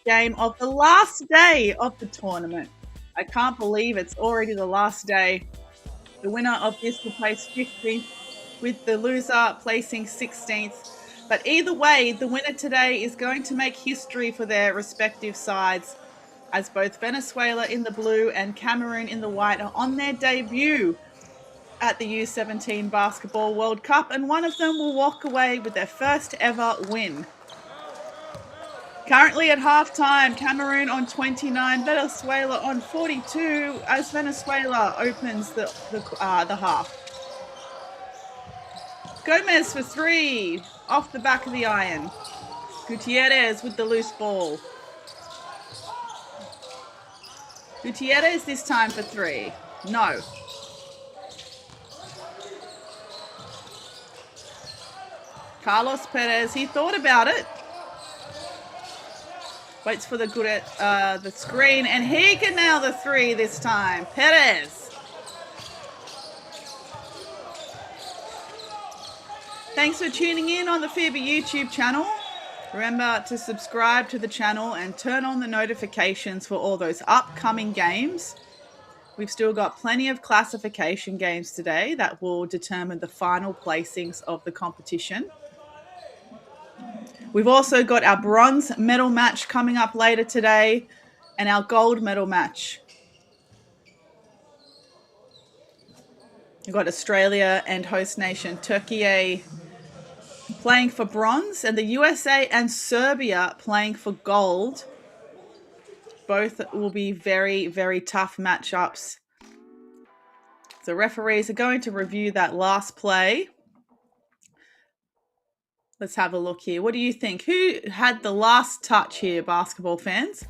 game of the last day of the tournament. I can't believe it's already the last day. The winner of this will place 15th, with the loser placing 16th. But either way, the winner today is going to make history for their respective sides, as both Venezuela in the blue and Cameroon in the white are on their debut at the U17 Basketball World Cup, and one of them will walk away with their first ever win. Currently at halftime, Cameroon on 29, Venezuela on 42, as Venezuela opens the half. Gomez for three, off the back of the iron. Gutierrez with the loose ball. Gutierrez this time for three. No. Carlos Perez, he thought about it. Waits for the screen, and he can nail the three this time. Perez. Thanks for tuning in on the FIBA YouTube channel. Remember to subscribe to the channel and turn on the notifications for all those upcoming games. We've still got plenty of classification games today that will determine the final placings of the competition. We've also got our bronze medal match coming up later today and our gold medal match. We've got Australia and host nation Turkey playing for bronze, and the USA and Serbia playing for gold. Both will be very, very tough matchups. So referees are going to review that last play. Let's have a look here. What do you think? Who had the last touch here, basketball fans?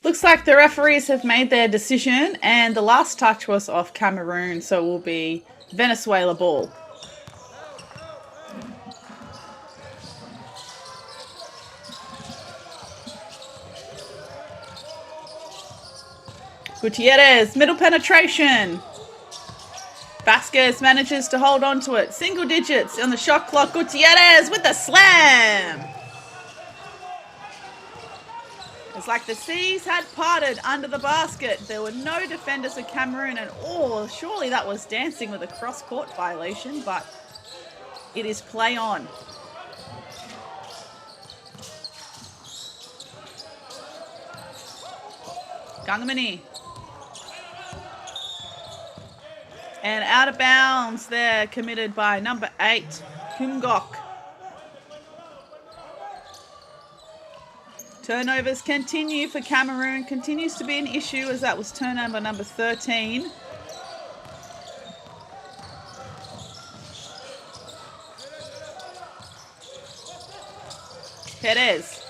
Looks like the referees have made their decision, and the last touch was off Cameroon, so it will be Venezuela ball. Gutierrez, middle penetration. Vasquez manages to hold on to it. Single digits on the shot clock. Gutierrez with the slam. It's like the seas had parted under the basket. There were no defenders of Cameroon, and surely that was dancing with a cross-court violation, but it is play on. Gangamani. And out of bounds there, committed by number 8, Kungok. Turnovers continue for Cameroon. Continues to be an issue as that was turnover number 13. Perez.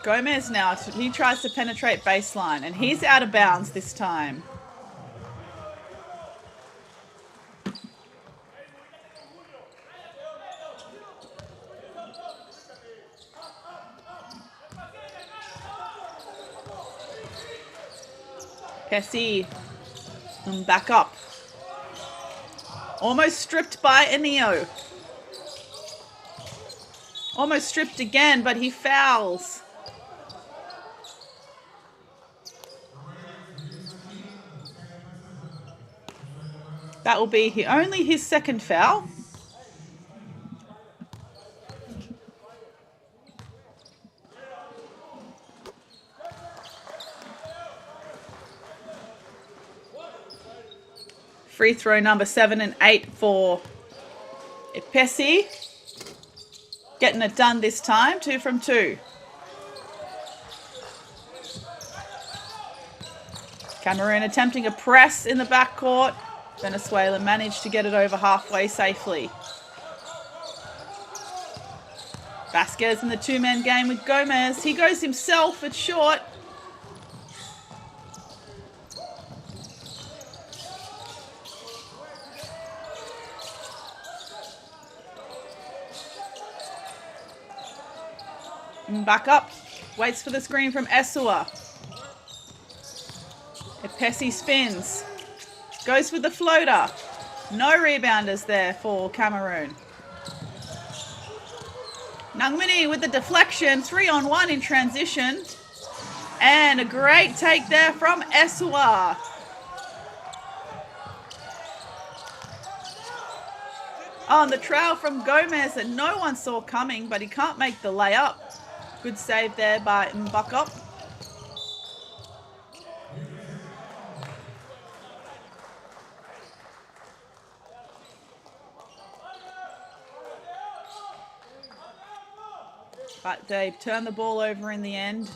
Gomez now, he tries to penetrate baseline, and he's out of bounds this time. Pessi, back up. Almost stripped by Enio. Almost stripped again, but he fouls. That will be only his second foul. Free throw number 7 and 8 for Pessi. Getting it done this time, 2 from 2. Cameroon attempting a press in the backcourt. Venezuela managed to get it over halfway safely. Vasquez in the two-man game with Gomez. He goes himself, it's short. Back up, waits for the screen from Esua. Pessi spins, goes with the floater. No rebounders there for Cameroon. Nangmini with the deflection, 3-on-1 in transition. And a great take there from Esua. Oh, and the trail from Gomez that no one saw coming, but he can't make the layup. Good save there by Mbakop. But they've turned the ball over in the end.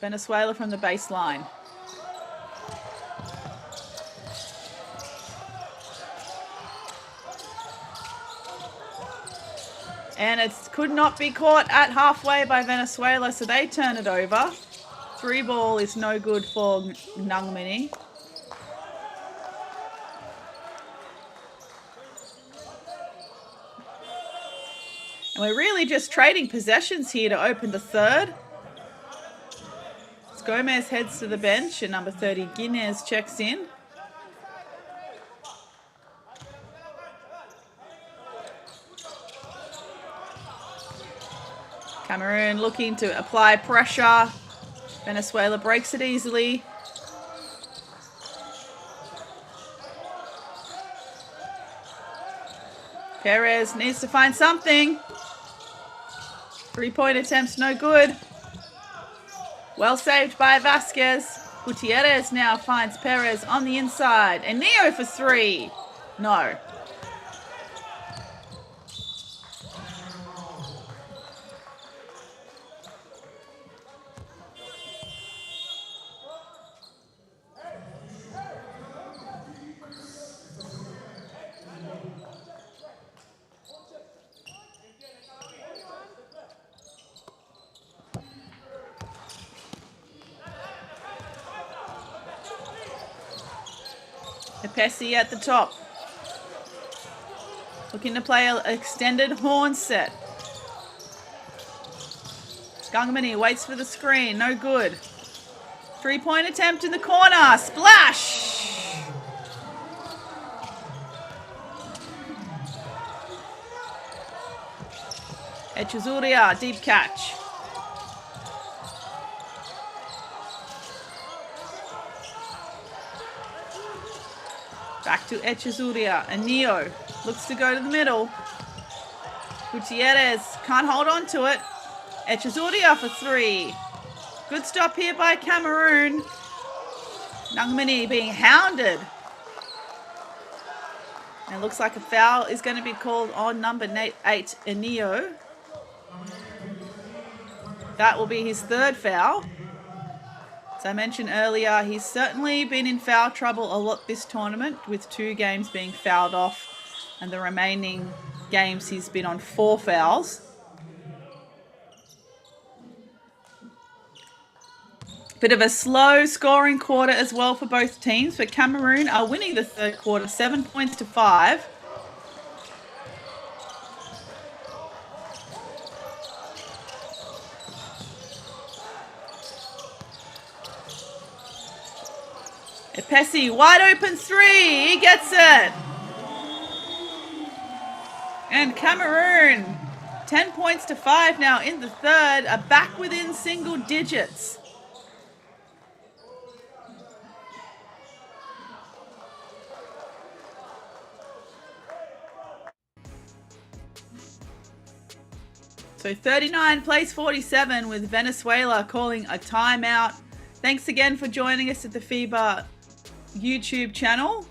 Venezuela from the baseline. And it could not be caught at halfway by Venezuela, so they turn it over. 3 ball is no good for Nangmini. And we're really just trading possessions here to open the third. As Gomez heads to the bench and number 30 Guinness checks in. Cameroon looking to apply pressure. Venezuela breaks it easily. Perez needs to find something. 3-point attempts, no good. Well saved by Vasquez. Gutierrez now finds Perez on the inside. And Neo for 3. No. Pessi at the top. Looking to play an extended horn set. Gungmini waits for the screen. No good. 3-point attempt in the corner. Splash! Echezuria, deep catch. Back to Echezuria, and Neo looks to go to the middle. Gutierrez can't hold on to it. Echezuria for 3. Good stop here by Cameroon. Nangmini being hounded. And looks like a foul is going to be called on number 8, Neo. That will be his 3rd foul. As I mentioned earlier, he's certainly been in foul trouble a lot this tournament, with 2 games being fouled off, and the remaining games he's been on 4 fouls. Bit of a slow scoring quarter as well for both teams, but Cameroon are winning the 3rd quarter 7 points to 5. Pessi, wide open 3. He gets it. And Cameroon, 10 points to 5 now in the 3rd, are back within single digits. So 39 plays 47 with Venezuela calling a timeout. Thanks again for joining us at the FIBA YouTube channel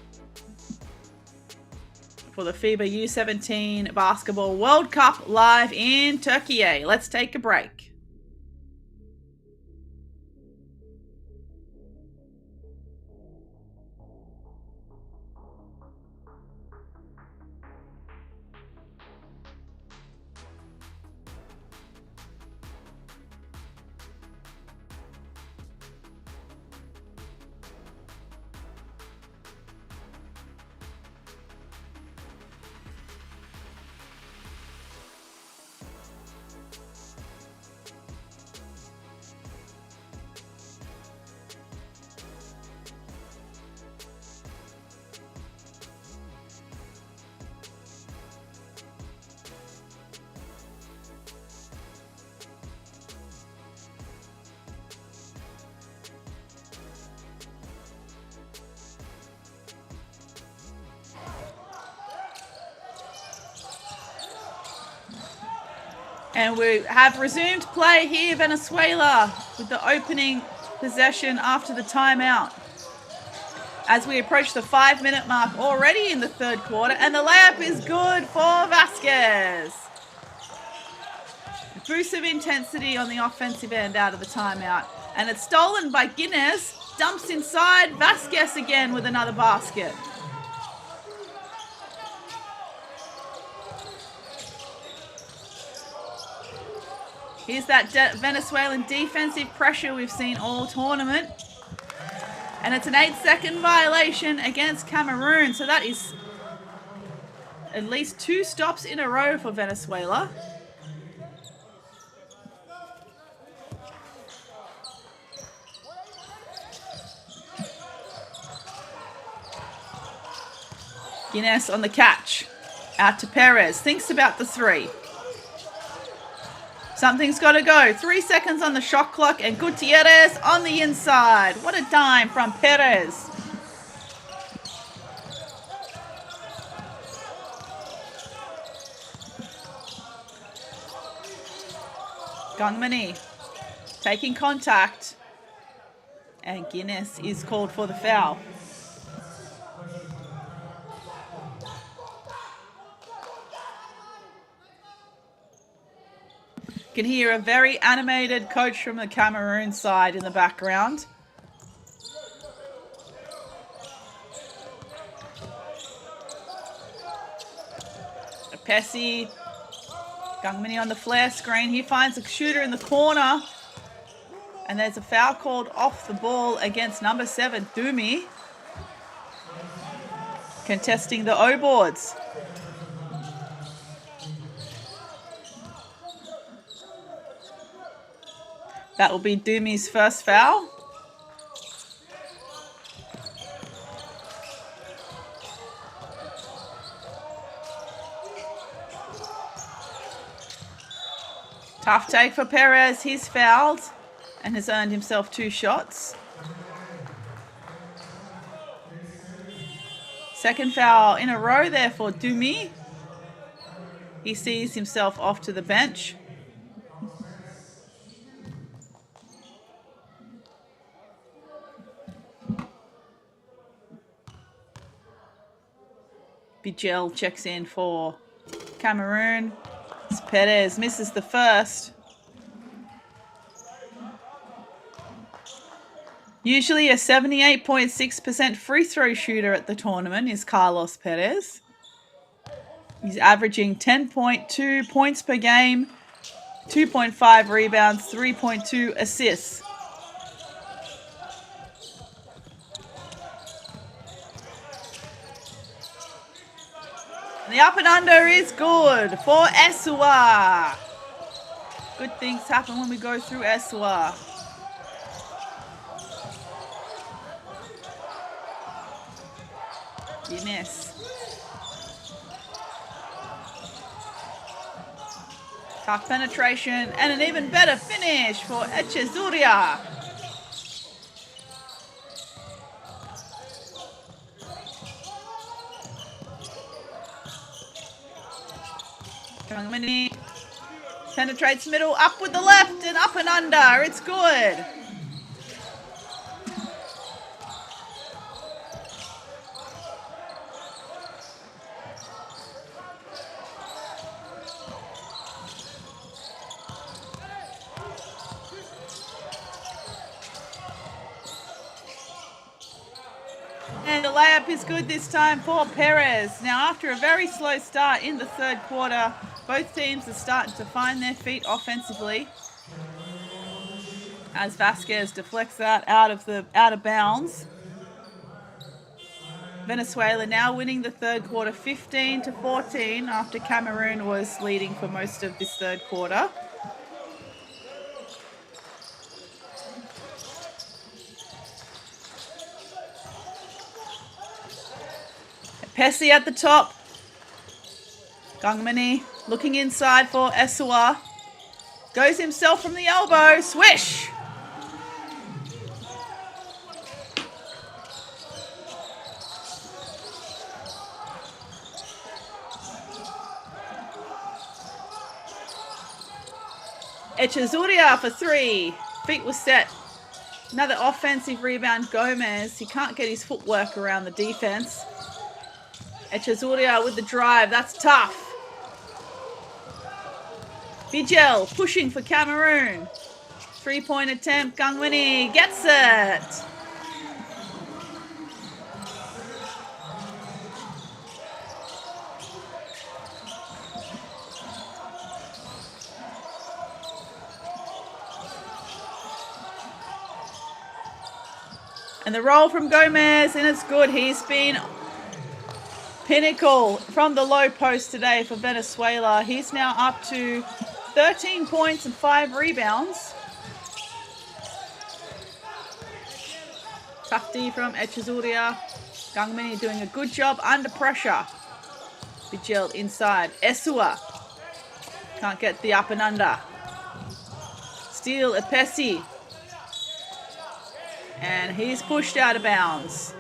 for the FIBA U17 Basketball World Cup live in Turkey. Let's take a break. And we have resumed play here, Venezuela, with the opening possession after the timeout. As we approach the 5-minute mark already in the third quarter, and the layup is good for Vasquez. A boost of intensity on the offensive end out of the timeout. And it's stolen by Guinness, dumps inside, Vasquez again with another basket. Here's that Venezuelan defensive pressure we've seen all tournament. And it's an 8-second violation against Cameroon. So that is at least 2 stops in a row for Venezuela. Guinness on the catch. Out to Perez. Thinks about the 3. Something's got to go. 3 seconds on the shot clock, and Gutierrez on the inside. What a dime from Perez. Gangmani taking contact, and Guinness is called for the foul. You can hear a very animated coach from the Cameroon side in the background. Pessi, Gangmani on the flare screen. He finds a shooter in the corner. And there's a foul called off the ball against number 7, Dumi. Contesting the O boards. That will be Dumi's first foul. Tough take for Perez. He's fouled and has earned himself 2 shots. Second foul in a row there for Dumi. He sees himself off to the bench. Bijel checks in for Cameroon. Perez misses the first. Usually a 78.6% free throw shooter at the tournament is Carlos Perez. He's averaging 10.2 points per game, 2.5 rebounds, 3.2 assists. The up and under is good for Esua. Good things happen when we go through Esua. Guinness. Tough penetration and an even better finish for Echezuria. Gangmani penetrates middle, up with the left and up and under. It's good. And the layup is good this time for Perez. Now, after a very slow start in the third quarter, both teams are starting to find their feet offensively. As Vasquez deflects that out of bounds. Venezuela now winning the third quarter 15-14 after Cameroon was leading for most of this third quarter. Pessi at the top. Gangmani looking inside for Esua. Goes himself from the elbow. Swish! Echezuria for 3. Feet was set. Another offensive rebound, Gomez. He can't get his footwork around the defense. Echezuria with the drive. That's tough. Vigel pushing for Cameroon. 3-point attempt. Gangwini gets it. And the roll from Gomez, and it's good. He's been pinnacle from the low post today for Venezuela. He's now up to 13 points and 5 rebounds. Tough D from Echezuria. Gangmini doing a good job under pressure. Vigil inside. Esua can't get the up and under. Steal Epesi. And he's pushed out of bounds.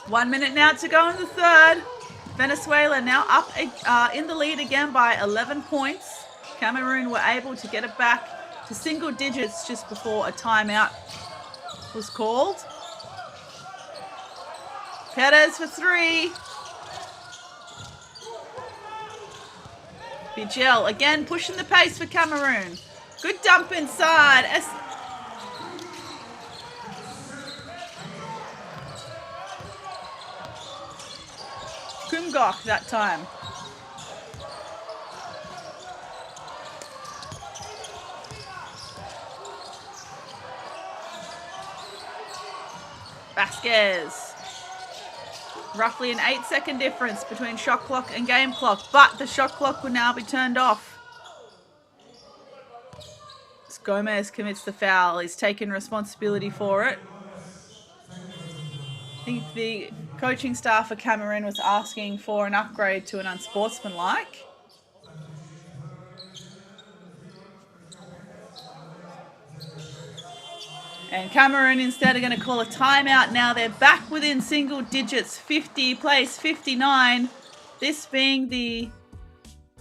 One minute now to go in the third. Venezuela now up in the lead again by 11 points. Cameroon were able to get it back to single digits just before a timeout was called. Perez for 3. Vigil again pushing the pace for Cameroon. Good dump inside. Kumgok that time. Vasquez. Roughly an 8-second difference between shot clock and game clock, but the shot clock will now be turned off. As Gomez commits the foul, he's taken responsibility for it. I think the coaching staff for Cameroon was asking for an upgrade to an unsportsmanlike. And Cameroon instead are going to call a timeout now. They're back within single digits, 50 plays 59. This being the,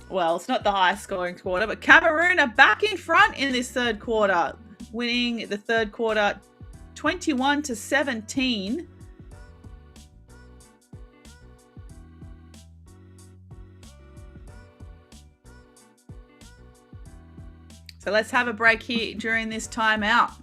well, it's not the highest scoring quarter, but Cameroon are back in front in this third quarter, winning the third quarter 21-17. So let's have a break here during this timeout.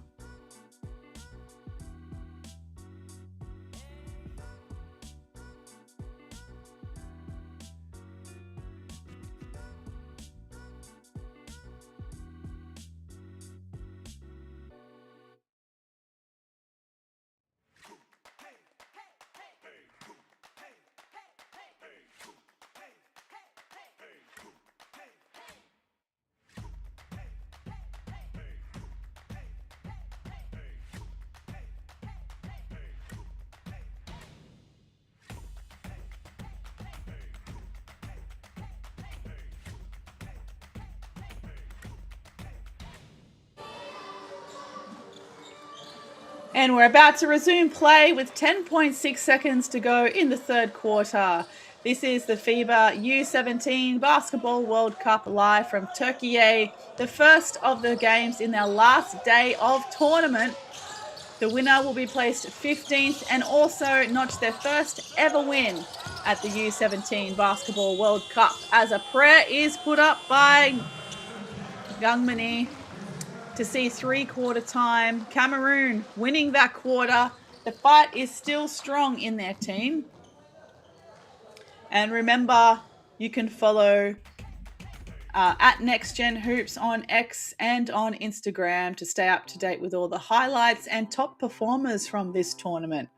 And we're about to resume play with 10.6 seconds to go in the third quarter. This is the FIBA U17 Basketball World Cup live from Turkey, the first of the games in their last day of tournament. The winner will be placed 15th and also notch their first ever win at the U17 Basketball World Cup, as a prayer is put up by Gangmini to see three-quarter time. Cameroon winning that quarter. The fight is still strong in their team. And remember, you can follow at NextGen Hoops on X and on Instagram to stay up to date with all the highlights and top performers from this tournament.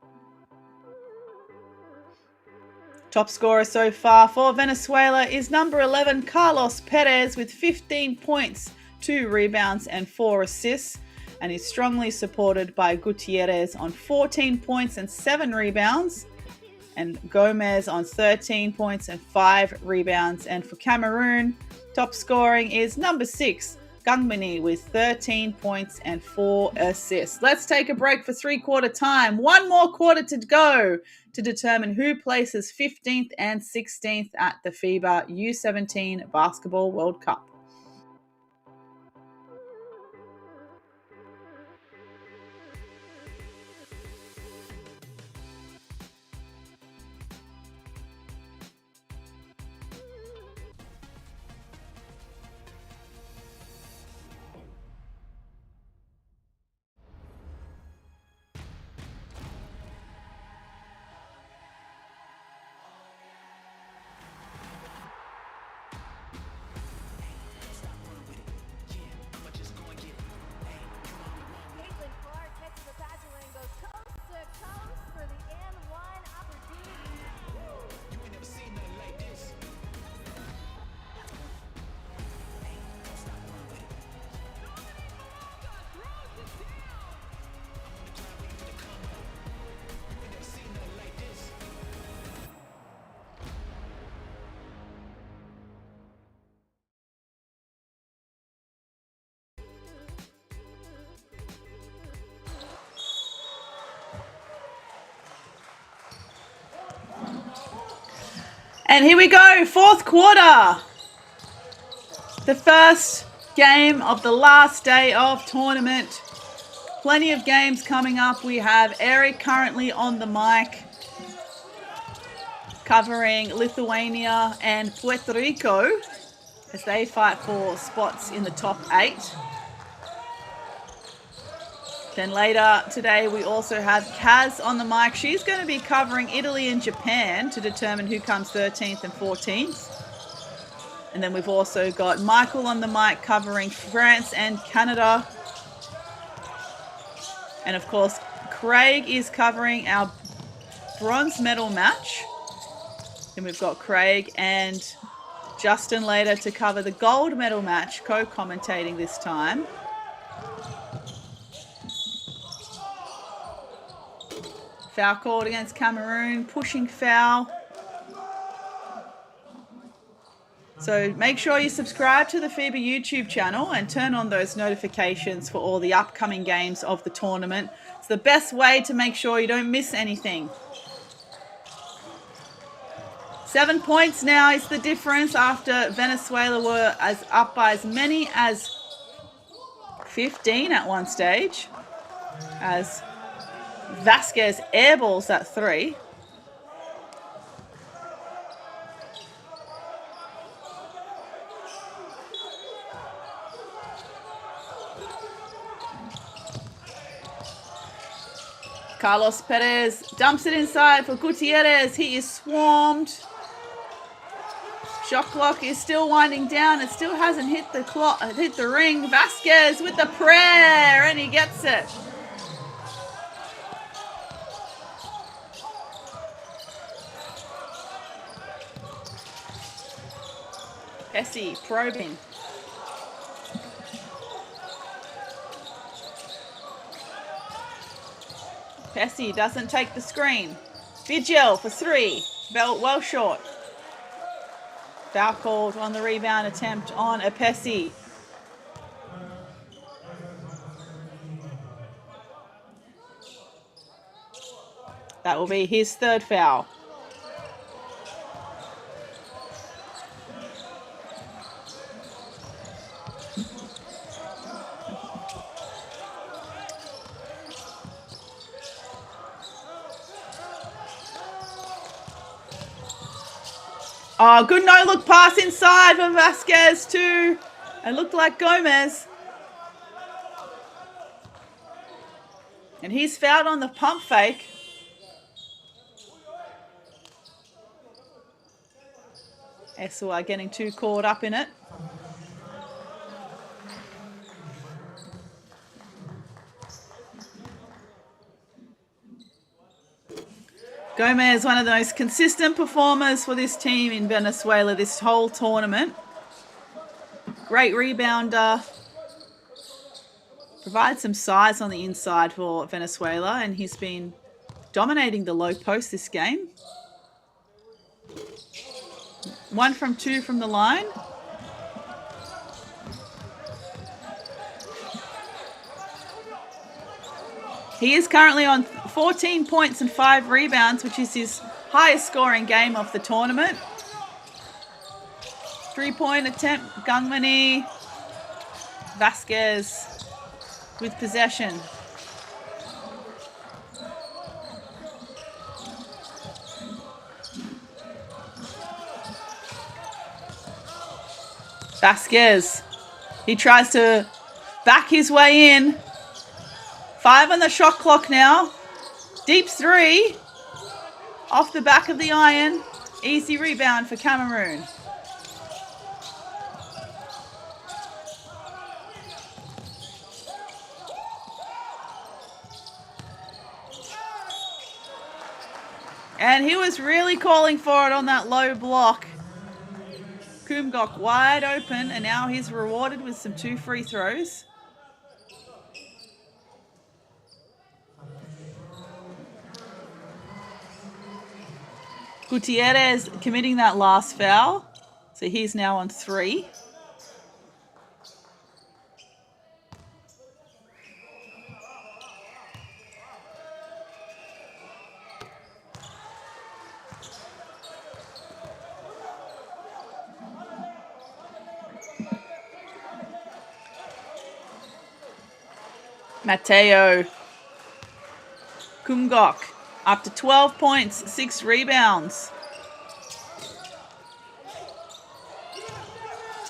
Top scorer so far for Venezuela is number 11, Carlos Perez, with 15 points, 2 rebounds and 4 assists, and is strongly supported by Gutierrez on 14 points and 7 rebounds, and Gomez on 13 points and 5 rebounds. And for Cameroon, top scoring is number 6, Gangmini with 13 points and 4 assists. Let's take a break for three-quarter time. One more quarter to go to determine who places 15th and 16th at the FIBA U17 Basketball World Cup. And here we go, fourth quarter. The first game of the last day of tournament. Plenty of games coming up. We have Eric currently on the mic covering Lithuania and Puerto Rico as they fight for spots in the top 8. Then later today we also have Kaz on the mic. She's going to be covering Italy and Japan to determine who comes 13th and 14th. And then we've also got Michael on the mic covering France and Canada. And of course, Craig is covering our bronze medal match. Then we've got Craig and Justin later to cover the gold medal match, co-commentating this time. Foul called against Cameroon, pushing foul. So make sure you subscribe to the FIBA YouTube channel and turn on those notifications for all the upcoming games of the tournament. It's the best way to make sure you don't miss anything. 7 points now is the difference after Venezuela were up by as many as 15 at one stage, as Vasquez airballs at 3. Carlos Perez dumps it inside for Gutierrez. He is swarmed. Shot clock is still winding down. It still hasn't hit the ring. Vasquez with the prayer, and he gets it. Essie probing. Pessi doesn't take the screen. Vigil for 3. Well short. Foul called on the rebound attempt on a Pessi. That will be his third foul. Oh, good no-look pass inside for Vasquez too. It looked like Gomez. And he's fouled on the pump fake. Esua getting too caught up in it. Gomez, one of the most consistent performers for this team in Venezuela this whole tournament. Great rebounder. Provides some size on the inside for Venezuela, and he's been dominating the low post this game. 1 from 2 from the line. He is currently on 14 points and 5 rebounds, which is his highest scoring game of the tournament. 3-point attempt, Gangmani. Vasquez with possession. Vasquez. He tries to back his way in. 5 on the shot clock now. Deep 3. Off the back of the iron. Easy rebound for Cameroon. And he was really calling for it on that low block. Kumgok wide open, and now he's rewarded with some 2 free throws. Gutierrez committing that last foul. So he's now on 3. Mateo Kumgok up to 12 points, 6 rebounds.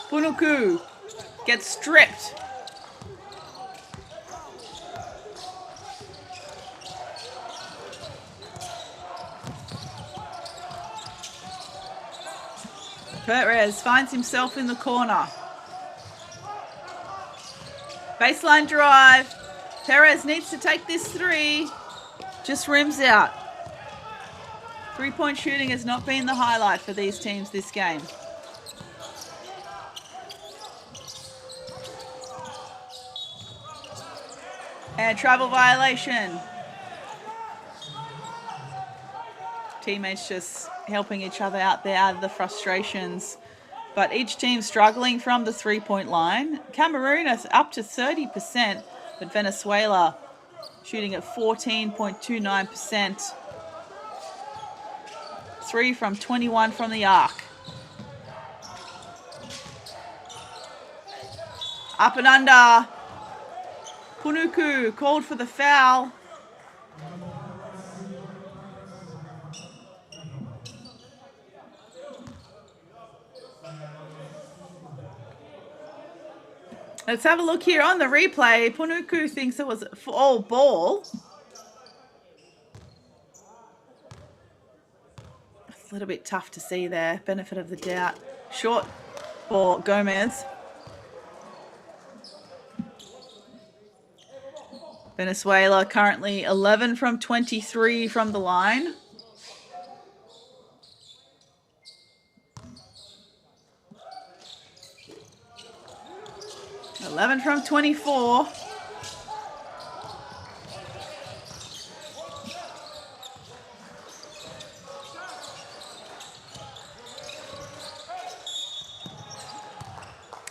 Punuku gets stripped. Perez finds himself in the corner. Baseline drive. Perez needs to take this 3. Just rims out. 3-point shooting has not been the highlight for these teams this game. And travel violation. Teammates just helping each other out there out of the frustrations. But each team struggling from the 3-point line. Cameroon is up to 30%, but Venezuela shooting at 14.29%. 3 from 21 from the arc. Up and under. Punuku called for the foul. Let's have a look here on the replay. Punuku thinks it was all ball. It's a little bit tough to see there. Benefit of the doubt. Short for Gomez. Venezuela currently 11 from 23 from the line. Eleven from 24.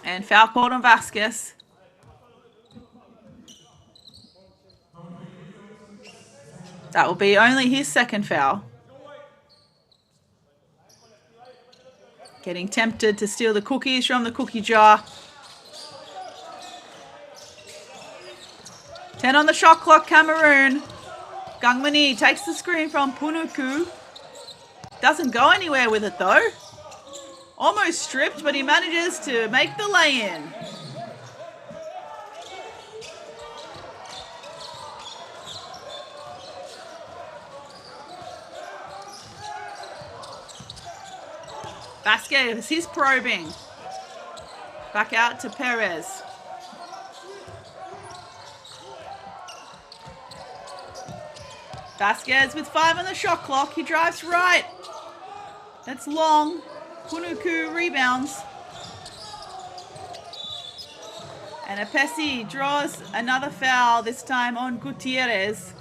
And foul called on Vasquez. That will be only his second foul. Getting tempted to steal the cookies from the cookie jar. 10 on the shot clock, Cameroon. Gangmani takes the screen from Punuku. Doesn't go anywhere with it though. Almost stripped, but he manages to make the lay-in. Vasquez, he's probing. Back out to Perez. Vasquez with 5 on the shot clock. He drives right. That's long. Punuku rebounds. And Apesi draws another foul, this time on Gutierrez.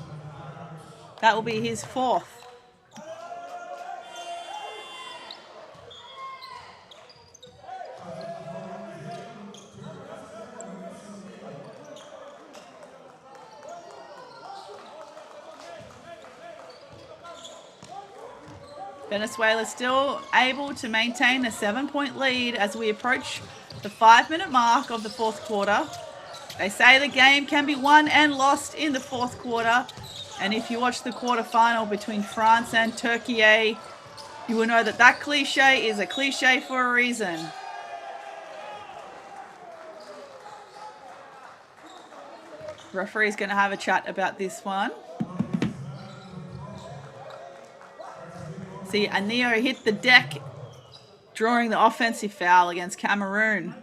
That will be his 4th. Venezuela still able to maintain a 7-point lead as we approach the 5-minute mark of the fourth quarter. They say the game can be won and lost in the fourth quarter. And if you watch the quarterfinal between France and Turkey, you will know that that cliche is a cliche for a reason. Referee's going to have a chat about this one. See, Anio hit the deck, drawing the offensive foul against Cameroon.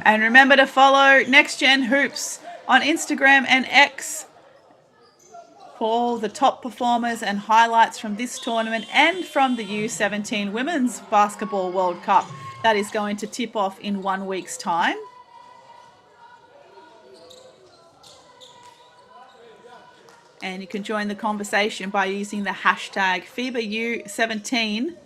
And remember to follow Next Gen Hoops on Instagram and X for all the top performers and highlights from this tournament and from the U17 Women's Basketball World Cup that is going to tip off in 1 week's time. And you can join the conversation by using the hashtag FIBA U17.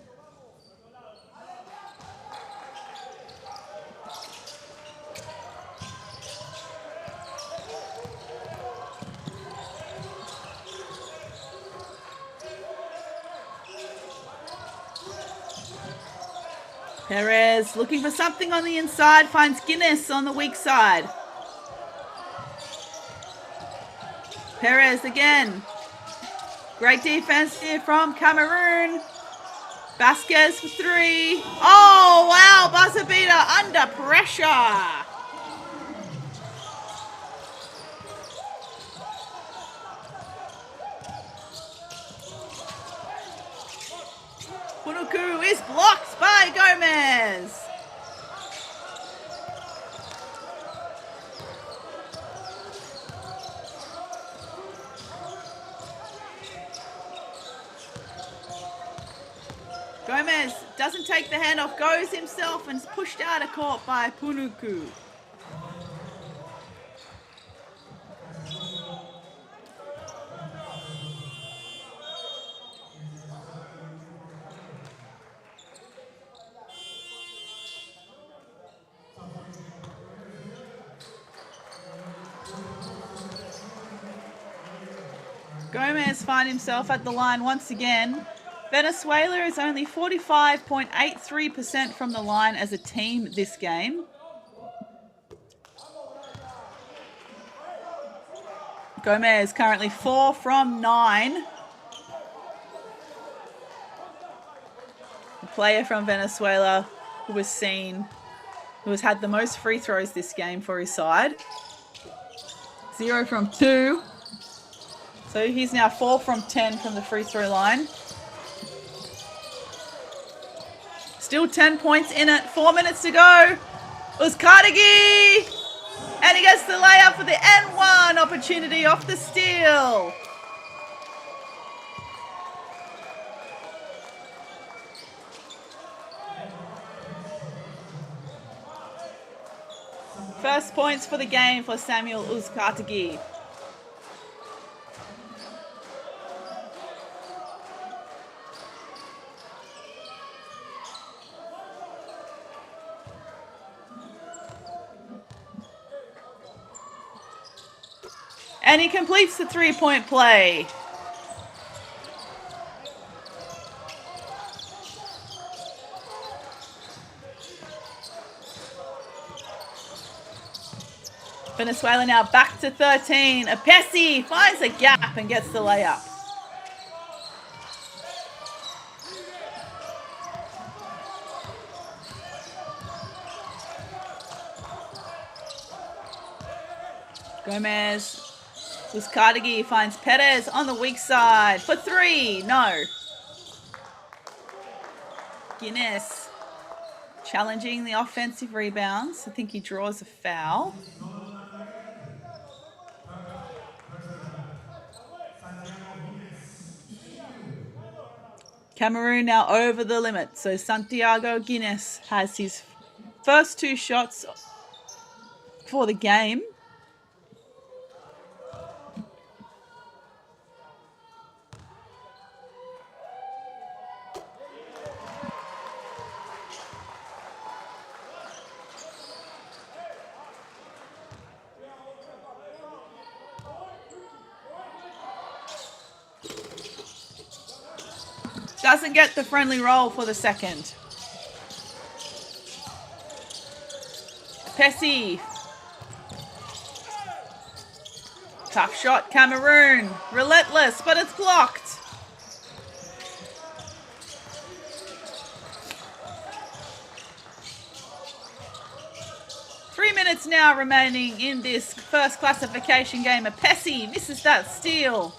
Perez looking for something on the inside, finds Guinness on the weak side. Perez again. Great defense here from Cameroon. Vasquez for three. Oh, wow, buzzer beater under pressure. Punuku is blocked by Gomez. Gomez doesn't take the handoff, goes himself and is pushed out of court by Punuku. Gomez finds himself at the line once again. Venezuela is only 45.83% from the line as a team this game. Gomez currently 4 from 9. The player from Venezuela who has had the most free throws this game for his side. 0 from 2. So he's now 4 from 10 from the free throw line. Still 10 points in it. 4 minutes to go. Uzkardagi! And he gets the layup for the N1 opportunity off the steal. First points for the game for Samuel Uzkardagi. And he completes the three-point play. Venezuela now back to 13. Apesi finds a gap and gets the layup. Gomez. Uzkardagi finds Perez on the weak side for 3. No. Guinness challenging the offensive rebounds. I think he draws a foul. Cameroon now over the limit. So Santiago Guinness has his first 2 shots for the game. doesn't get the friendly roll for the second. Pessi. Tough shot, Cameroon. Relentless, but it's blocked. Three minutes now remaining in this first classification game. Pessi misses that steal.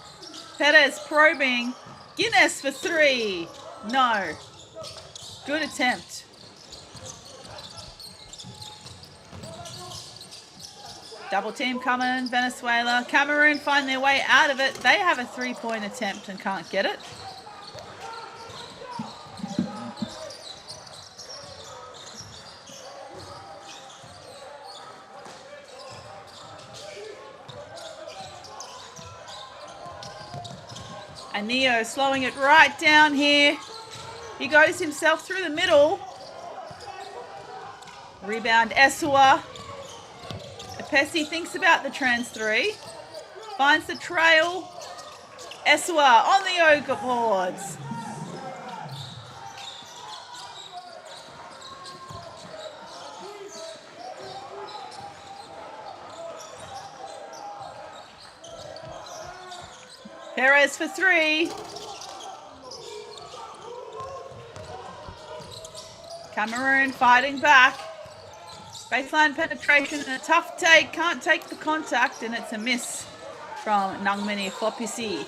Perez probing. Guinness for three. No. Good attempt. Double team coming, Venezuela. Cameroon find their way out of it. They have a three-point attempt and can't get it. And Neo slowing it right down here. He goes himself through the middle. Rebound Esua. Pessi thinks about the trans three. Finds the trail. Esua on the yoga boards. Perez for three. Cameroon fighting back. Baseline penetration and a tough take. Can't take the contact and it's a miss from Nangmini Fopisi.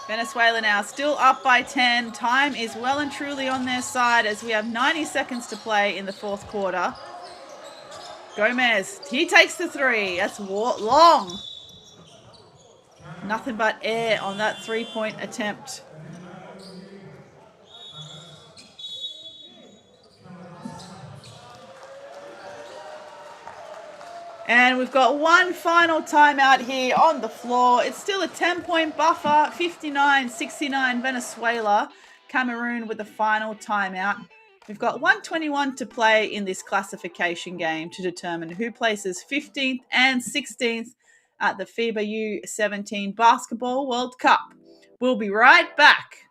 Venezuela now still up by 10. Time is well and truly on their side as we have 90 seconds to play in the fourth quarter. Gomez, he takes the three. That's long. Nothing but air on that three-point attempt. And we've got one final timeout here on the floor. It's still a 10-point buffer, 59-69 Venezuela. Cameroon with the final timeout. We've got 1:21 to play in this classification game to determine who places 15th and 16th at the FIBA U17 Basketball World Cup. We'll be right back.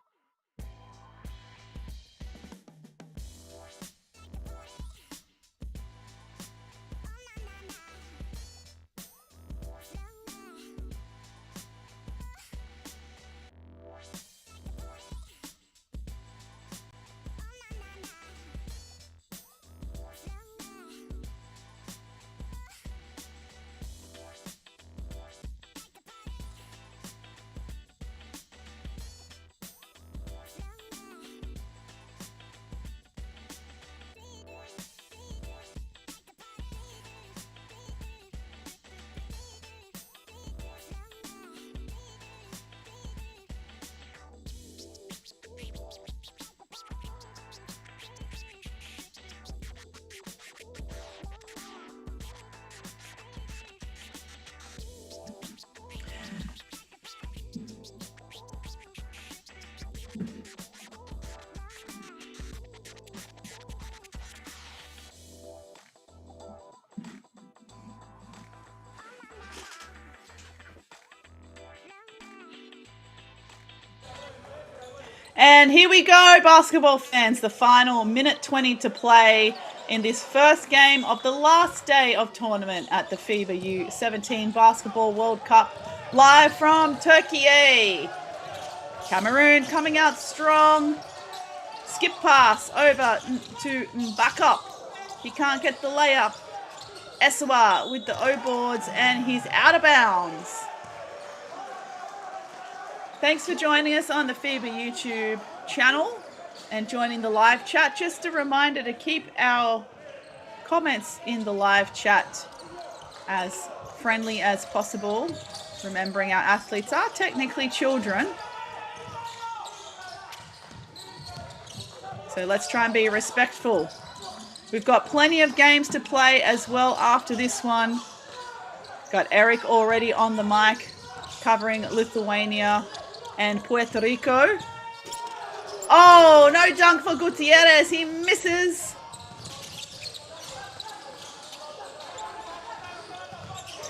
And here we go, basketball fans. The final minute 20 to play in this first game of the last day of tournament at the FIBA U17 Basketball World Cup, live from Turkey. Cameroon coming out strong. Skip pass over to Mbakop. He can't get the layup. Esua with the O-boards and he's out of bounds. Thanks for joining us on the FIBA YouTube channel and joining the live chat. Just a reminder to keep our comments in the live chat as friendly as possible. Remembering our athletes are technically children. So let's try and be respectful. We've got plenty of games to play as well after this one. Got Eric already on the mic covering Lithuania and Puerto Rico. Oh, no dunk for Gutierrez. He misses.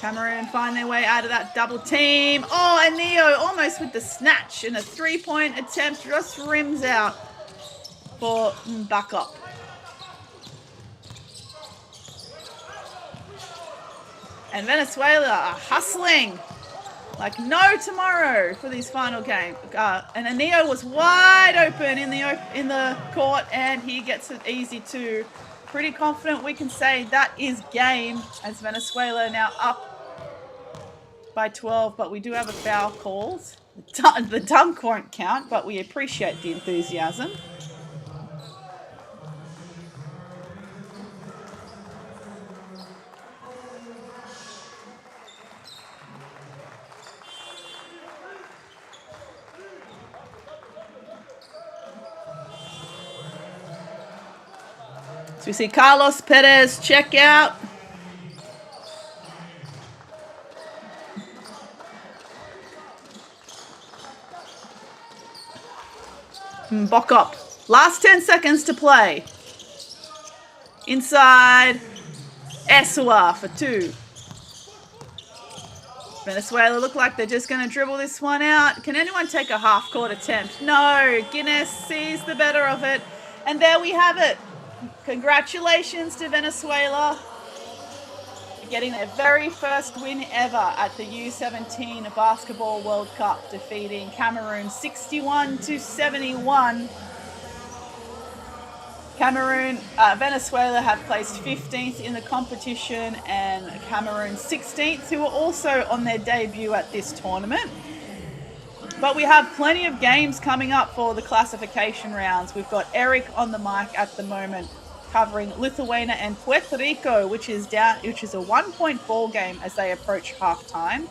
Cameroon find their way out of that double team. Oh, and Neo almost with the snatch, and a 3-point attempt just rims out for Mbaka. And Venezuela are hustling like no tomorrow for these final games. And Aneo was wide open in the court, and he gets it easy too. Pretty confident we can say that is game, as Venezuela are now up by 12, but we do have a foul called. The dunk won't count, but we appreciate the enthusiasm. So we see Carlos Perez check out. Mbaka. Last 10 seconds to play. Inside. Esua for 2. Venezuela look like they're just going to dribble this one out. Can anyone take a half-court attempt? No. Guinness sees the better of it. And there we have it. Congratulations to Venezuela for getting their very first win ever at the U17 Basketball World Cup, defeating Cameroon 61-71. Venezuela have placed 15th in the competition, and Cameroon 16th, who are also on their debut at this tournament. But we have plenty of games coming up for the classification rounds. We've got Eric on the mic at the moment, covering Lithuania and Puerto Rico, which is a 1-point ball game as they approach halftime.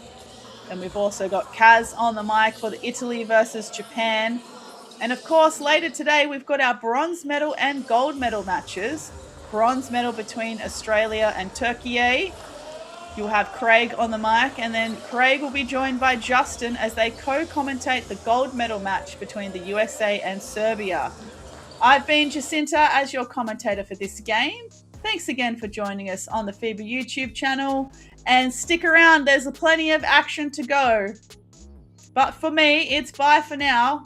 And we've also got Kaz on the mic for the Italy versus Japan. And of course, later today, we've got our bronze medal and gold medal matches. Bronze medal between Australia and Turkey. You'll have Craig on the mic, and then Craig will be joined by Justin as they co-commentate the gold medal match between the USA and Serbia. I've been Jacinta as your commentator for this game. Thanks again for joining us on the FIBA YouTube channel, and stick around, there's plenty of action to go. But for me, it's bye for now.